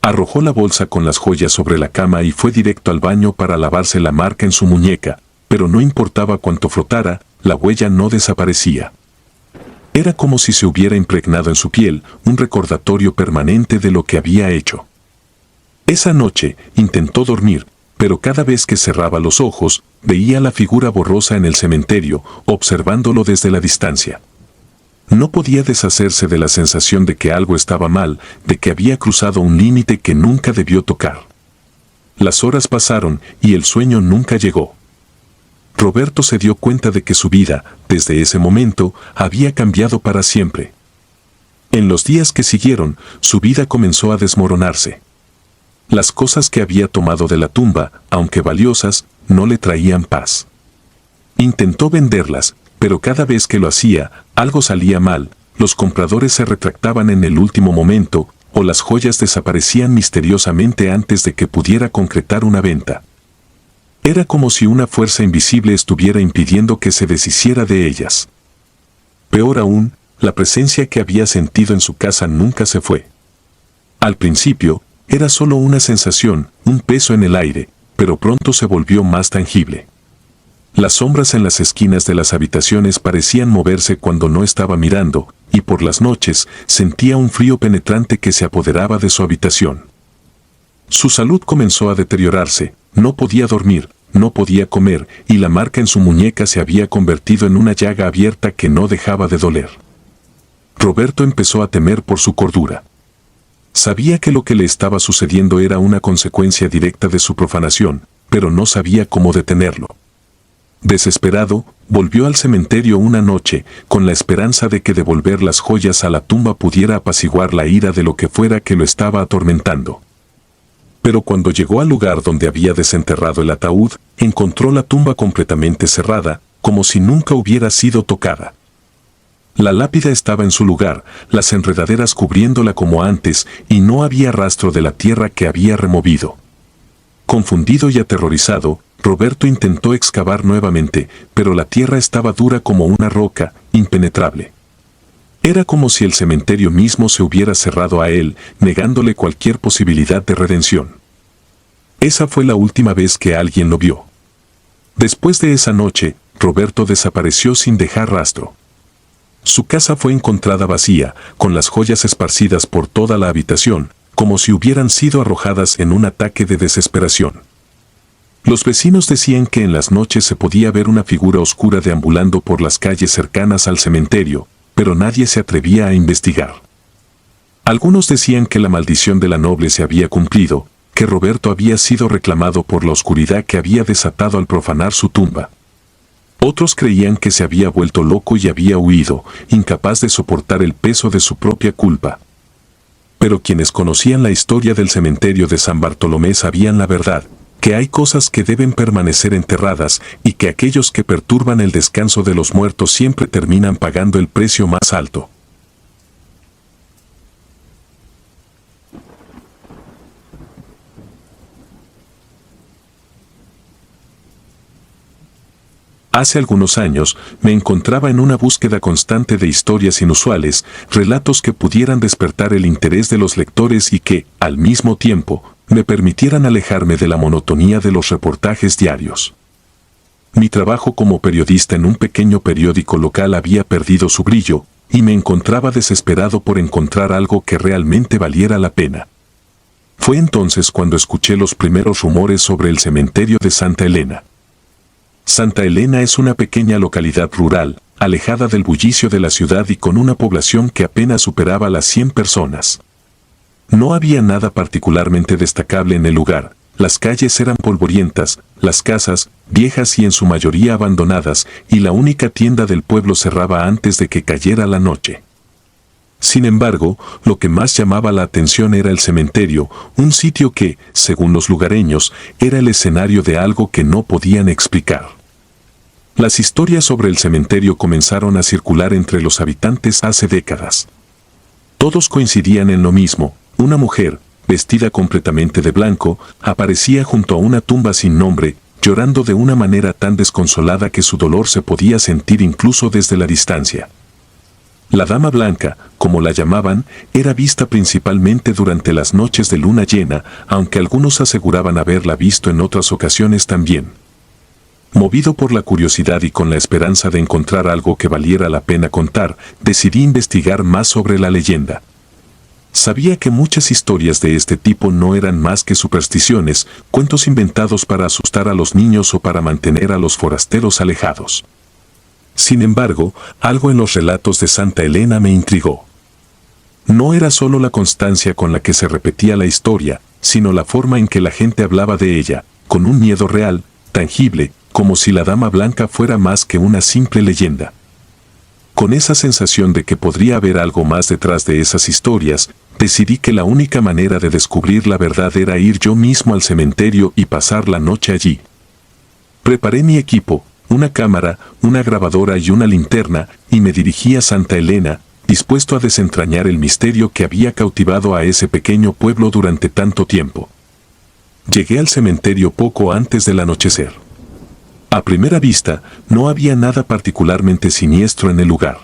Arrojó la bolsa con las joyas sobre la cama y fue directo al baño para lavarse la marca en su muñeca, pero no importaba cuánto frotara, la huella no desaparecía. Era como si se hubiera impregnado en su piel, un recordatorio permanente de lo que había hecho. Esa noche intentó dormir, pero cada vez que cerraba los ojos, veía la figura borrosa en el cementerio, observándolo desde la distancia. No podía deshacerse de la sensación de que algo estaba mal, de que había cruzado un límite que nunca debió tocar. Las horas pasaron y el sueño nunca llegó. Roberto se dio cuenta de que su vida, desde ese momento, había cambiado para siempre. En los días que siguieron, su vida comenzó a desmoronarse. Las cosas que había tomado de la tumba, aunque valiosas, no le traían paz. Intentó venderlas, pero cada vez que lo hacía, algo salía mal, los compradores se retractaban en el último momento, o las joyas desaparecían misteriosamente antes de que pudiera concretar una venta. Era como si una fuerza invisible estuviera impidiendo que se deshiciera de ellas. Peor aún, la presencia que había sentido en su casa nunca se fue. Al principio, era solo una sensación, un peso en el aire, pero pronto se volvió más tangible. Las sombras en las esquinas de las habitaciones parecían moverse cuando no estaba mirando, y por las noches sentía un frío penetrante que se apoderaba de su habitación. Su salud comenzó a deteriorarse, no podía dormir, no podía comer, y la marca en su muñeca se había convertido en una llaga abierta que no dejaba de doler. Roberto empezó a temer por su cordura. Sabía que lo que le estaba sucediendo era una consecuencia directa de su profanación, pero no sabía cómo detenerlo. Desesperado, volvió al cementerio una noche, con la esperanza de que devolver las joyas a la tumba pudiera apaciguar la ira de lo que fuera que lo estaba atormentando. Pero cuando llegó al lugar donde había desenterrado el ataúd, encontró la tumba completamente cerrada, como si nunca hubiera sido tocada. La lápida estaba en su lugar, las enredaderas cubriéndola como antes, y no había rastro de la tierra que había removido. Confundido y aterrorizado, Roberto intentó excavar nuevamente, pero la tierra estaba dura como una roca, impenetrable. Era como si el cementerio mismo se hubiera cerrado a él, negándole cualquier posibilidad de redención. Esa fue la última vez que alguien lo vio. Después de esa noche, Roberto desapareció sin dejar rastro. Su casa fue encontrada vacía, con las joyas esparcidas por toda la habitación, como si hubieran sido arrojadas en un ataque de desesperación. Los vecinos decían que en las noches se podía ver una figura oscura deambulando por las calles cercanas al cementerio, pero nadie se atrevía a investigar. Algunos decían que la maldición de la noble se había cumplido, que Roberto había sido reclamado por la oscuridad que había desatado al profanar su tumba. Otros creían que se había vuelto loco y había huido, incapaz de soportar el peso de su propia culpa. Pero quienes conocían la historia del cementerio de San Bartolomé sabían la verdad, que hay cosas que deben permanecer enterradas y que aquellos que perturban el descanso de los muertos siempre terminan pagando el precio más alto. Hace algunos años, me encontraba en una búsqueda constante de historias inusuales, relatos que pudieran despertar el interés de los lectores y que, al mismo tiempo, me permitieran alejarme de la monotonía de los reportajes diarios. Mi trabajo como periodista en un pequeño periódico local había perdido su brillo, y me encontraba desesperado por encontrar algo que realmente valiera la pena. Fue entonces cuando escuché los primeros rumores sobre el cementerio de Santa Elena. Santa Elena es una pequeña localidad rural, alejada del bullicio de la ciudad y con una población que apenas superaba las 100 personas. No había nada particularmente destacable en el lugar. Las calles eran polvorientas, las casas, viejas y en su mayoría abandonadas, y la única tienda del pueblo cerraba antes de que cayera la noche. Sin embargo, lo que más llamaba la atención era el cementerio, un sitio que, según los lugareños, era el escenario de algo que no podían explicar. Las historias sobre el cementerio comenzaron a circular entre los habitantes hace décadas. Todos coincidían en lo mismo: una mujer, vestida completamente de blanco, aparecía junto a una tumba sin nombre, llorando de una manera tan desconsolada que su dolor se podía sentir incluso desde la distancia. La Dama Blanca, como la llamaban, era vista principalmente durante las noches de luna llena, aunque algunos aseguraban haberla visto en otras ocasiones también. Movido por la curiosidad y con la esperanza de encontrar algo que valiera la pena contar, decidí investigar más sobre la leyenda. Sabía que muchas historias de este tipo no eran más que supersticiones, cuentos inventados para asustar a los niños o para mantener a los forasteros alejados. Sin embargo, algo en los relatos de Santa Elena me intrigó. No era solo la constancia con la que se repetía la historia, sino la forma en que la gente hablaba de ella, con un miedo real, tangible, como si la Dama Blanca fuera más que una simple leyenda. Con esa sensación de que podría haber algo más detrás de esas historias, decidí que la única manera de descubrir la verdad era ir yo mismo al cementerio y pasar la noche allí. Preparé mi equipo, una cámara, una grabadora y una linterna, y me dirigí a Santa Elena, dispuesto a desentrañar el misterio que había cautivado a ese pequeño pueblo durante tanto tiempo. Llegué al cementerio poco antes del anochecer. A primera vista, no había nada particularmente siniestro en el lugar.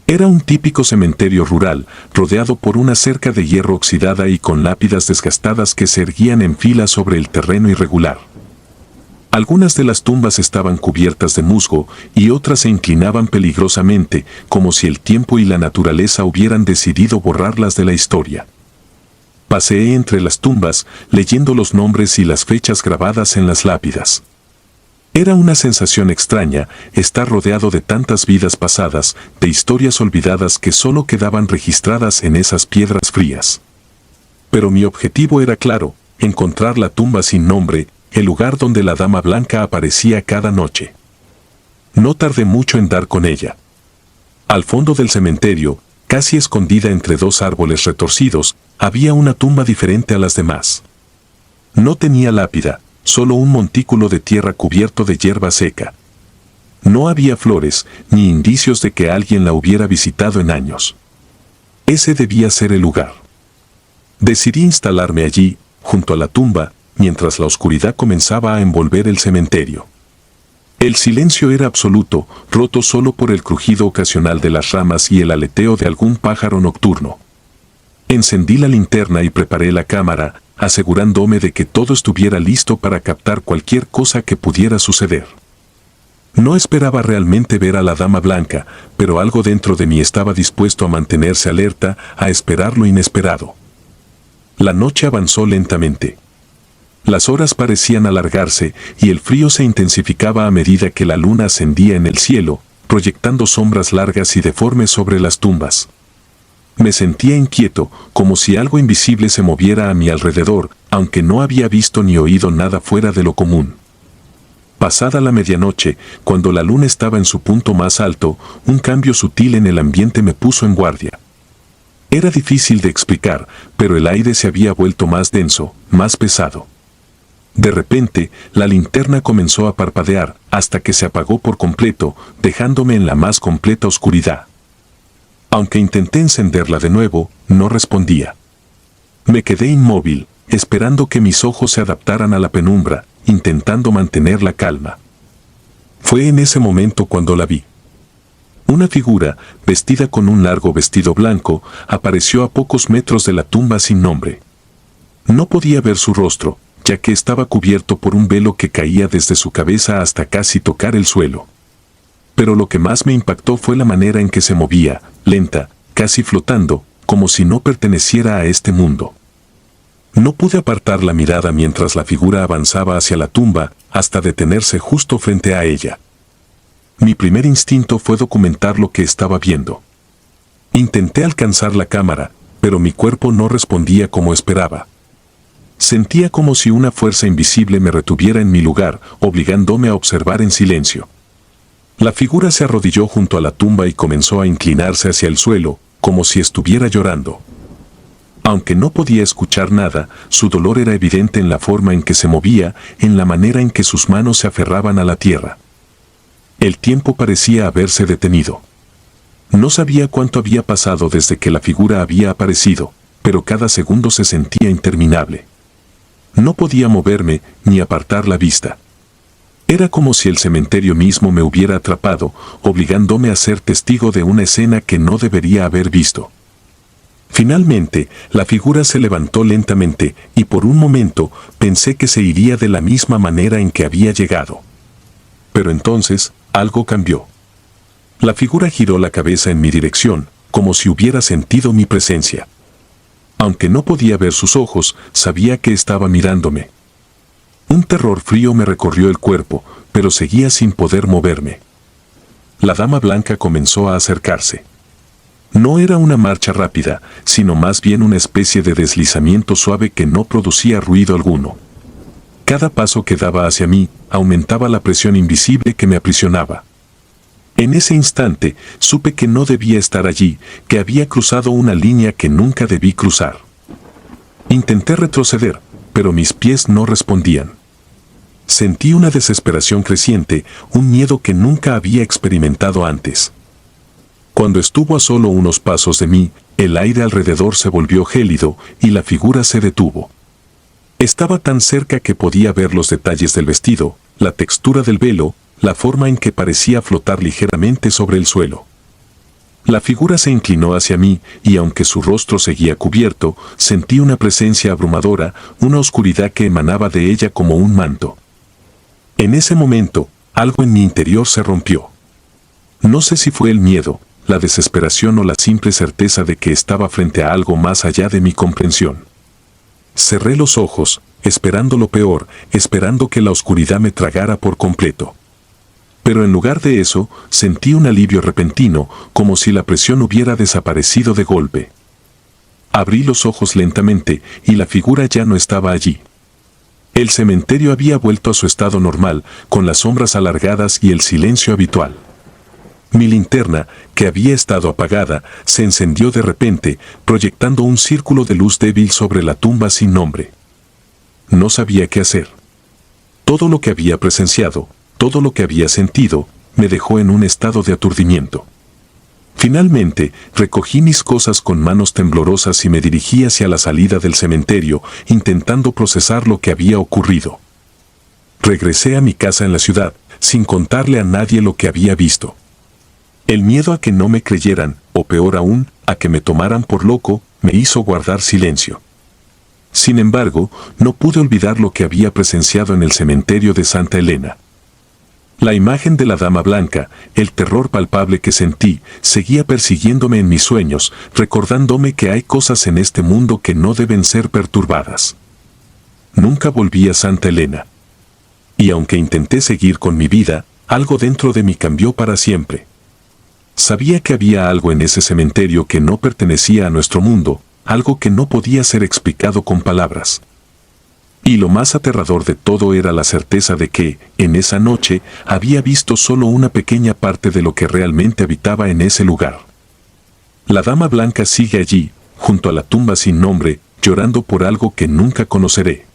Era un típico cementerio rural, rodeado por una cerca de hierro oxidada y con lápidas desgastadas que se erguían en fila sobre el terreno irregular. Algunas de las tumbas estaban cubiertas de musgo y otras se inclinaban peligrosamente, como si el tiempo y la naturaleza hubieran decidido borrarlas de la historia. Paseé entre las tumbas, leyendo los nombres y las fechas grabadas en las lápidas. Era una sensación extraña estar rodeado de tantas vidas pasadas, de historias olvidadas que solo quedaban registradas en esas piedras frías. Pero mi objetivo era claro: encontrar la tumba sin nombre, el lugar donde la Dama Blanca aparecía cada noche. No tardé mucho en dar con ella. Al fondo del cementerio, casi escondida entre dos árboles retorcidos, había una tumba diferente a las demás. No tenía lápida, solo un montículo de tierra cubierto de hierba seca. No había flores, ni indicios de que alguien la hubiera visitado en años. Ese debía ser el lugar. Decidí instalarme allí, junto a la tumba, mientras la oscuridad comenzaba a envolver el cementerio. El silencio era absoluto, roto solo por el crujido ocasional de las ramas y el aleteo de algún pájaro nocturno. Encendí la linterna y preparé la cámara, asegurándome de que todo estuviera listo para captar cualquier cosa que pudiera suceder. No esperaba realmente ver a la Dama Blanca, pero algo dentro de mí estaba dispuesto a mantenerse alerta, a esperar lo inesperado. La noche avanzó lentamente. Las horas parecían alargarse y el frío se intensificaba a medida que la luna ascendía en el cielo, proyectando sombras largas y deformes sobre las tumbas. Me sentía inquieto, como si algo invisible se moviera a mi alrededor, aunque no había visto ni oído nada fuera de lo común. Pasada la medianoche, cuando la luna estaba en su punto más alto, un cambio sutil en el ambiente me puso en guardia. Era difícil de explicar, pero el aire se había vuelto más denso, más pesado. De repente, la linterna comenzó a parpadear, hasta que se apagó por completo, dejándome en la más completa oscuridad. Aunque intenté encenderla de nuevo, no respondía. Me quedé inmóvil, esperando que mis ojos se adaptaran a la penumbra, intentando mantener la calma. Fue en ese momento cuando la vi. Una figura, vestida con un largo vestido blanco, apareció a pocos metros de la tumba sin nombre. No podía ver su rostro, ya que estaba cubierto por un velo que caía desde su cabeza hasta casi tocar el suelo. Pero lo que más me impactó fue la manera en que se movía, lenta, casi flotando, como si no perteneciera a este mundo. No pude apartar la mirada mientras la figura avanzaba hacia la tumba, hasta detenerse justo frente a ella. Mi primer instinto fue documentar lo que estaba viendo. Intenté alcanzar la cámara, pero mi cuerpo no respondía como esperaba. Sentía como si una fuerza invisible me retuviera en mi lugar, obligándome a observar en silencio. La figura se arrodilló junto a la tumba y comenzó a inclinarse hacia el suelo, como si estuviera llorando. Aunque no podía escuchar nada, su dolor era evidente en la forma en que se movía, en la manera en que sus manos se aferraban a la tierra. El tiempo parecía haberse detenido. No sabía cuánto había pasado desde que la figura había aparecido, pero cada segundo se sentía interminable. No podía moverme ni apartar la vista. Era como si el cementerio mismo me hubiera atrapado, obligándome a ser testigo de una escena que no debería haber visto. Finalmente, la figura se levantó lentamente y por un momento pensé que se iría de la misma manera en que había llegado. Pero entonces, algo cambió. La figura giró la cabeza en mi dirección, como si hubiera sentido mi presencia. Aunque no podía ver sus ojos, sabía que estaba mirándome. Un terror frío me recorrió el cuerpo, pero seguía sin poder moverme. La dama blanca comenzó a acercarse. No era una marcha rápida, sino más bien una especie de deslizamiento suave que no producía ruido alguno. Cada paso que daba hacia mí aumentaba la presión invisible que me aprisionaba. En ese instante supe que no debía estar allí, que había cruzado una línea que nunca debí cruzar. Intenté retroceder, pero mis pies no respondían. Sentí una desesperación creciente, un miedo que nunca había experimentado antes. Cuando estuvo a solo unos pasos de mí, el aire alrededor se volvió gélido y la figura se detuvo. Estaba tan cerca que podía ver los detalles del vestido, la textura del velo, la forma en que parecía flotar ligeramente sobre el suelo. La figura se inclinó hacia mí y aunque su rostro seguía cubierto, sentí una presencia abrumadora, una oscuridad que emanaba de ella como un manto. En ese momento, algo en mi interior se rompió. No sé si fue el miedo, la desesperación o la simple certeza de que estaba frente a algo más allá de mi comprensión. Cerré los ojos, esperando lo peor, esperando que la oscuridad me tragara por completo. Pero en lugar de eso, sentí un alivio repentino, como si la presión hubiera desaparecido de golpe. Abrí los ojos lentamente y la figura ya no estaba allí. El cementerio había vuelto a su estado normal, con las sombras alargadas y el silencio habitual. Mi linterna, que había estado apagada, se encendió de repente, proyectando un círculo de luz débil sobre la tumba sin nombre. No sabía qué hacer. Todo lo que había presenciado, todo lo que había sentido, me dejó en un estado de aturdimiento. Finalmente, recogí mis cosas con manos temblorosas y me dirigí hacia la salida del cementerio, intentando procesar lo que había ocurrido. Regresé a mi casa en la ciudad, sin contarle a nadie lo que había visto. El miedo a que no me creyeran, o peor aún, a que me tomaran por loco, me hizo guardar silencio. Sin embargo, no pude olvidar lo que había presenciado en el cementerio de Santa Elena. La imagen de la dama blanca, el terror palpable que sentí, seguía persiguiéndome en mis sueños, recordándome que hay cosas en este mundo que no deben ser perturbadas. Nunca volví a Santa Elena. Y aunque intenté seguir con mi vida, algo dentro de mí cambió para siempre. Sabía que había algo en ese cementerio que no pertenecía a nuestro mundo, algo que no podía ser explicado con palabras. Y lo más aterrador de todo era la certeza de que, en esa noche, había visto solo una pequeña parte de lo que realmente habitaba en ese lugar. La dama blanca sigue allí, junto a la tumba sin nombre, llorando por algo que nunca conoceré.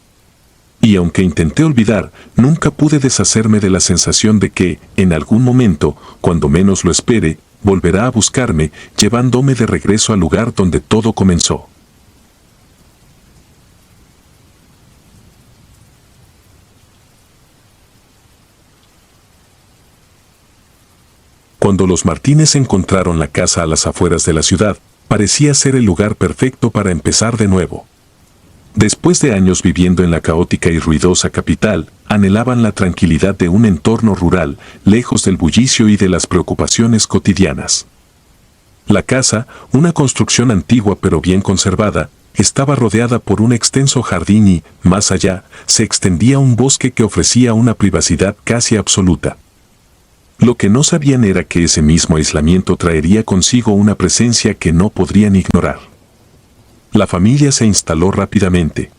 Y aunque intenté olvidar, nunca pude deshacerme de la sensación de que, en algún momento, cuando menos lo espere, volverá a buscarme, llevándome de regreso al lugar donde todo comenzó. Cuando los Martínez encontraron la casa a las afueras de la ciudad, parecía ser el lugar perfecto para empezar de nuevo. Después de años viviendo en la caótica y ruidosa capital, anhelaban la tranquilidad de un entorno rural, lejos del bullicio y de las preocupaciones cotidianas. La casa, una construcción antigua pero bien conservada, estaba rodeada por un extenso jardín y, más allá, se extendía un bosque que ofrecía una privacidad casi absoluta. Lo que no sabían era que ese mismo aislamiento traería consigo una presencia que no podrían ignorar. La familia se instaló rápidamente.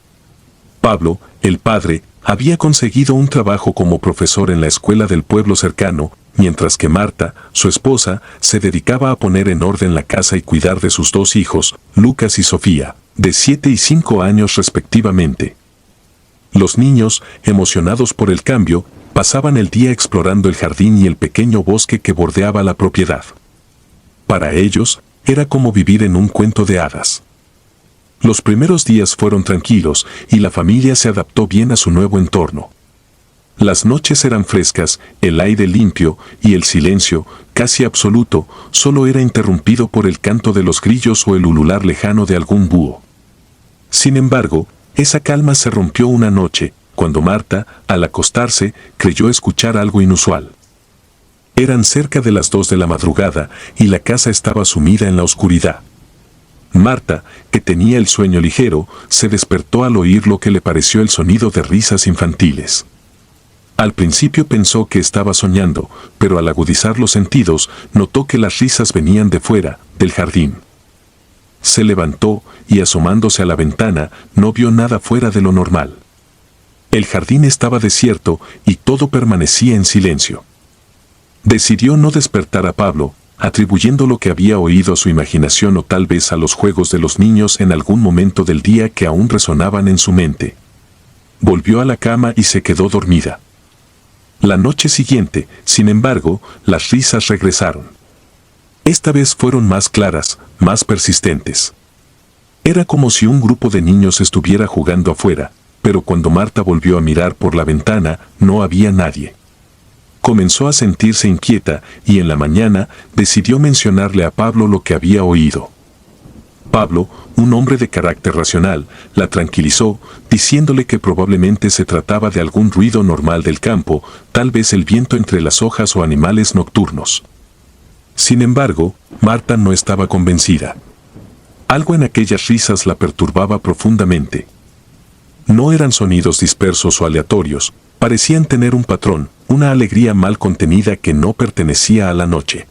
Pablo, el padre, había conseguido un trabajo como profesor en la escuela del pueblo cercano, mientras que Marta, su esposa, se dedicaba a poner en orden la casa y cuidar de sus dos hijos, Lucas y Sofía, de 7 y 5 años respectivamente. Los niños, emocionados por el cambio, pasaban el día explorando el jardín y el pequeño bosque que bordeaba la propiedad. Para ellos, era como vivir en un cuento de hadas. Los primeros días fueron tranquilos y la familia se adaptó bien a su nuevo entorno. Las noches eran frescas, el aire limpio y el silencio, casi absoluto, solo era interrumpido por el canto de los grillos o el ulular lejano de algún búho. Sin embargo, esa calma se rompió una noche, cuando Marta, al acostarse, creyó escuchar algo inusual. Eran cerca de las 2 de la madrugada y la casa estaba sumida en la oscuridad. Marta, que tenía el sueño ligero, se despertó al oír lo que le pareció el sonido de risas infantiles. Al principio pensó que estaba soñando, pero al agudizar los sentidos, notó que las risas venían de fuera, del jardín. Se levantó y asomándose a la ventana, no vio nada fuera de lo normal. El jardín estaba desierto y todo permanecía en silencio. Decidió no despertar a Pablo, atribuyendo lo que había oído a su imaginación o tal vez a los juegos de los niños en algún momento del día que aún resonaban en su mente. Volvió a la cama y se quedó dormida. La noche siguiente, sin embargo, las risas regresaron. Esta vez fueron más claras, más persistentes. Era como si un grupo de niños estuviera jugando afuera, pero cuando Marta volvió a mirar por la ventana, no había nadie. Comenzó a sentirse inquieta y en la mañana decidió mencionarle a Pablo lo que había oído. Pablo, un hombre de carácter racional, la tranquilizó, diciéndole que probablemente se trataba de algún ruido normal del campo, tal vez el viento entre las hojas o animales nocturnos. Sin embargo, Marta no estaba convencida. Algo en aquellas risas la perturbaba profundamente. No eran sonidos dispersos o aleatorios, parecían tener un patrón, una alegría mal contenida que no pertenecía a la noche.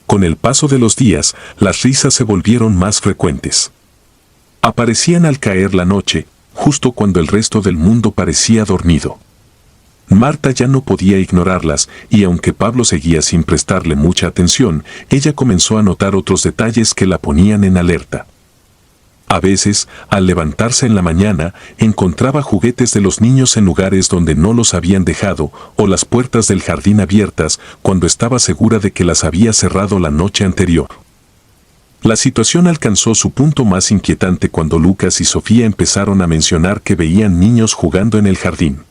Con el paso de los días, las risas se volvieron más frecuentes. Aparecían al caer la noche, justo cuando el resto del mundo parecía dormido. Marta ya no podía ignorarlas, y aunque Pablo seguía sin prestarle mucha atención, ella comenzó a notar otros detalles que la ponían en alerta. A veces, al levantarse en la mañana, encontraba juguetes de los niños en lugares donde no los habían dejado, o las puertas del jardín abiertas, cuando estaba segura de que las había cerrado la noche anterior. La situación alcanzó su punto más inquietante cuando Lucas y Sofía empezaron a mencionar que veían niños jugando en el jardín.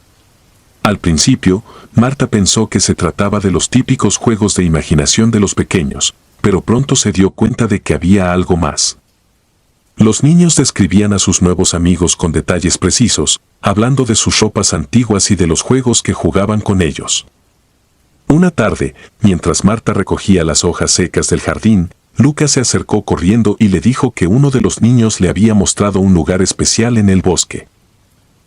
Al principio, Marta pensó que se trataba de los típicos juegos de imaginación de los pequeños, pero pronto se dio cuenta de que había algo más. Los niños describían a sus nuevos amigos con detalles precisos, hablando de sus ropas antiguas y de los juegos que jugaban con ellos. Una tarde, mientras Marta recogía las hojas secas del jardín, Lucas se acercó corriendo y le dijo que uno de los niños le había mostrado un lugar especial en el bosque.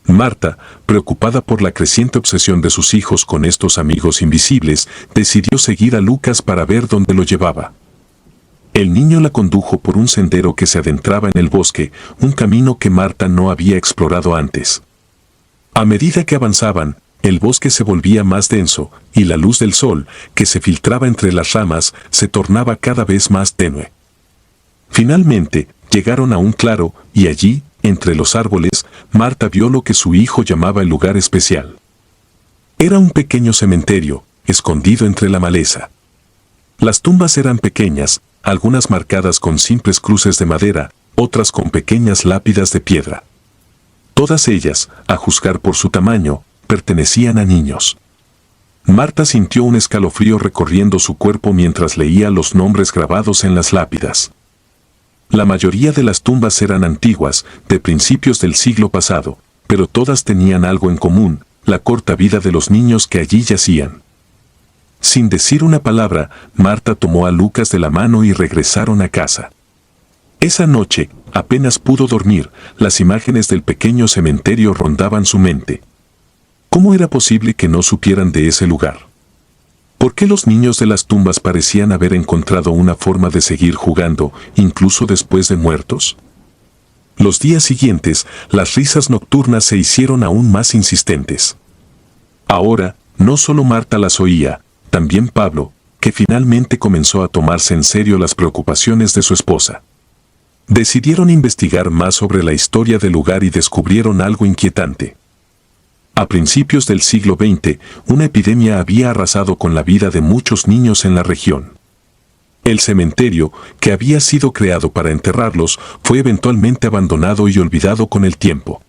Marta, preocupada por la creciente obsesión de sus hijos con estos amigos invisibles, decidió seguir a Lucas para ver dónde lo llevaba. El niño la condujo por un sendero que se adentraba en el bosque, un camino que Marta no había explorado antes. A medida que avanzaban, el bosque se volvía más denso, y la luz del sol, que se filtraba entre las ramas, se tornaba cada vez más tenue. Finalmente, llegaron a un claro, y allí, entre los árboles, Marta vio lo que su hijo llamaba el lugar especial. Era un pequeño cementerio, escondido entre la maleza. Las tumbas eran pequeñas, algunas marcadas con simples cruces de madera, otras con pequeñas lápidas de piedra. Todas ellas, a juzgar por su tamaño, pertenecían a niños. Marta sintió un escalofrío recorriendo su cuerpo mientras leía los nombres grabados en las lápidas. La mayoría de las tumbas eran antiguas, de principios del siglo pasado, pero todas tenían algo en común, la corta vida de los niños que allí yacían. Sin decir una palabra, Marta tomó a Lucas de la mano y regresaron a casa. Esa noche, apenas pudo dormir, las imágenes del pequeño cementerio rondaban su mente. ¿Cómo era posible que no supieran de ese lugar? ¿Por qué los niños de las tumbas parecían haber encontrado una forma de seguir jugando, incluso después de muertos? Los días siguientes, las risas nocturnas se hicieron aún más insistentes. Ahora, no solo Marta las oía, también Pablo, que finalmente comenzó a tomarse en serio las preocupaciones de su esposa. Decidieron investigar más sobre la historia del lugar y descubrieron algo inquietante. A principios del siglo XX, una epidemia había arrasado con la vida de muchos niños en la región. El cementerio, que había sido creado para enterrarlos, fue eventualmente abandonado y olvidado con el tiempo.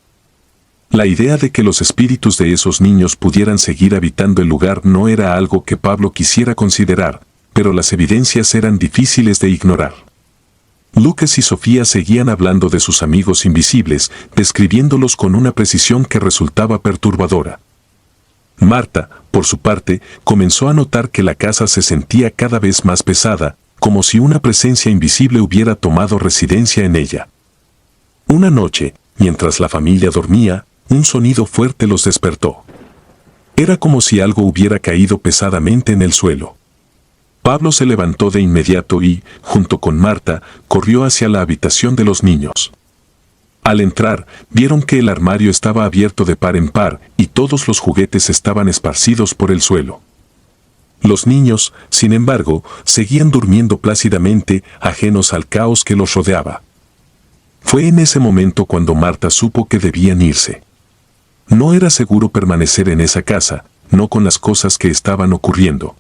La idea de que los espíritus de esos niños pudieran seguir habitando el lugar no era algo que Pablo quisiera considerar, pero las evidencias eran difíciles de ignorar. Lucas y Sofía seguían hablando de sus amigos invisibles, describiéndolos con una precisión que resultaba perturbadora. Marta, por su parte, comenzó a notar que la casa se sentía cada vez más pesada, como si una presencia invisible hubiera tomado residencia en ella. Una noche, mientras la familia dormía, un sonido fuerte los despertó. Era como si algo hubiera caído pesadamente en el suelo. Pablo se levantó de inmediato y, junto con Marta, corrió hacia la habitación de los niños. Al entrar, vieron que el armario estaba abierto de par en par y todos los juguetes estaban esparcidos por el suelo. Los niños, sin embargo, seguían durmiendo plácidamente, ajenos al caos que los rodeaba. Fue en ese momento cuando Marta supo que debían irse. No era seguro permanecer en esa casa, no con las cosas que estaban ocurriendo.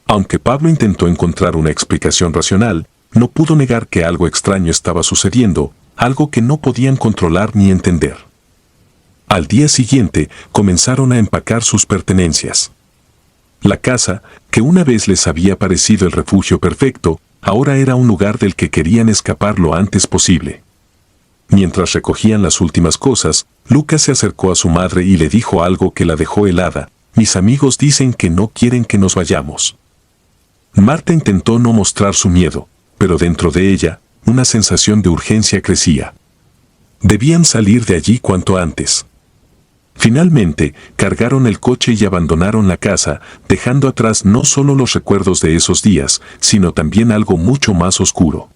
Aunque Pablo intentó encontrar una explicación racional, no pudo negar que algo extraño estaba sucediendo, algo que no podían controlar ni entender. Al día siguiente, comenzaron a empacar sus pertenencias. La casa, que una vez les había parecido el refugio perfecto, ahora era un lugar del que querían escapar lo antes posible. Mientras recogían las últimas cosas, Lucas se acercó a su madre y le dijo algo que la dejó helada: «Mis amigos dicen que no quieren que nos vayamos». Marta intentó no mostrar su miedo, pero dentro de ella, una sensación de urgencia crecía. Debían salir de allí cuanto antes. Finalmente, cargaron el coche y abandonaron la casa, dejando atrás no solo los recuerdos de esos días, sino también algo mucho más oscuro.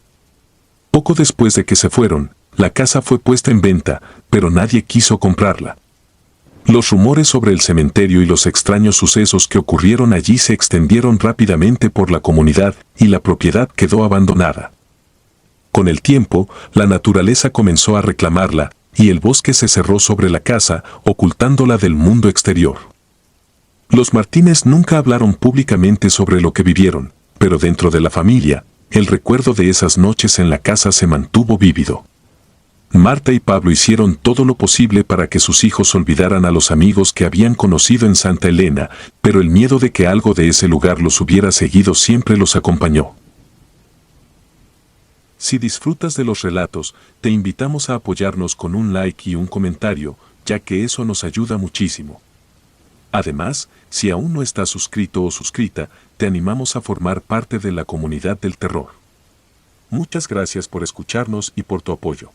Poco después de que se fueron, la casa fue puesta en venta, pero nadie quiso comprarla. Los rumores sobre el cementerio y los extraños sucesos que ocurrieron allí se extendieron rápidamente por la comunidad y la propiedad quedó abandonada. Con el tiempo, la naturaleza comenzó a reclamarla y el bosque se cerró sobre la casa, ocultándola del mundo exterior. Los Martínez nunca hablaron públicamente sobre lo que vivieron, pero dentro de la familia, el recuerdo de esas noches en la casa se mantuvo vívido. Marta y Pablo hicieron todo lo posible para que sus hijos olvidaran a los amigos que habían conocido en Santa Elena, pero el miedo de que algo de ese lugar los hubiera seguido siempre los acompañó. Si disfrutas de los relatos, te invitamos a apoyarnos con un like y un comentario, ya que eso nos ayuda muchísimo. Además, si aún no estás suscrito o suscrita, te animamos a formar parte de la comunidad del terror. Muchas gracias por escucharnos y por tu apoyo.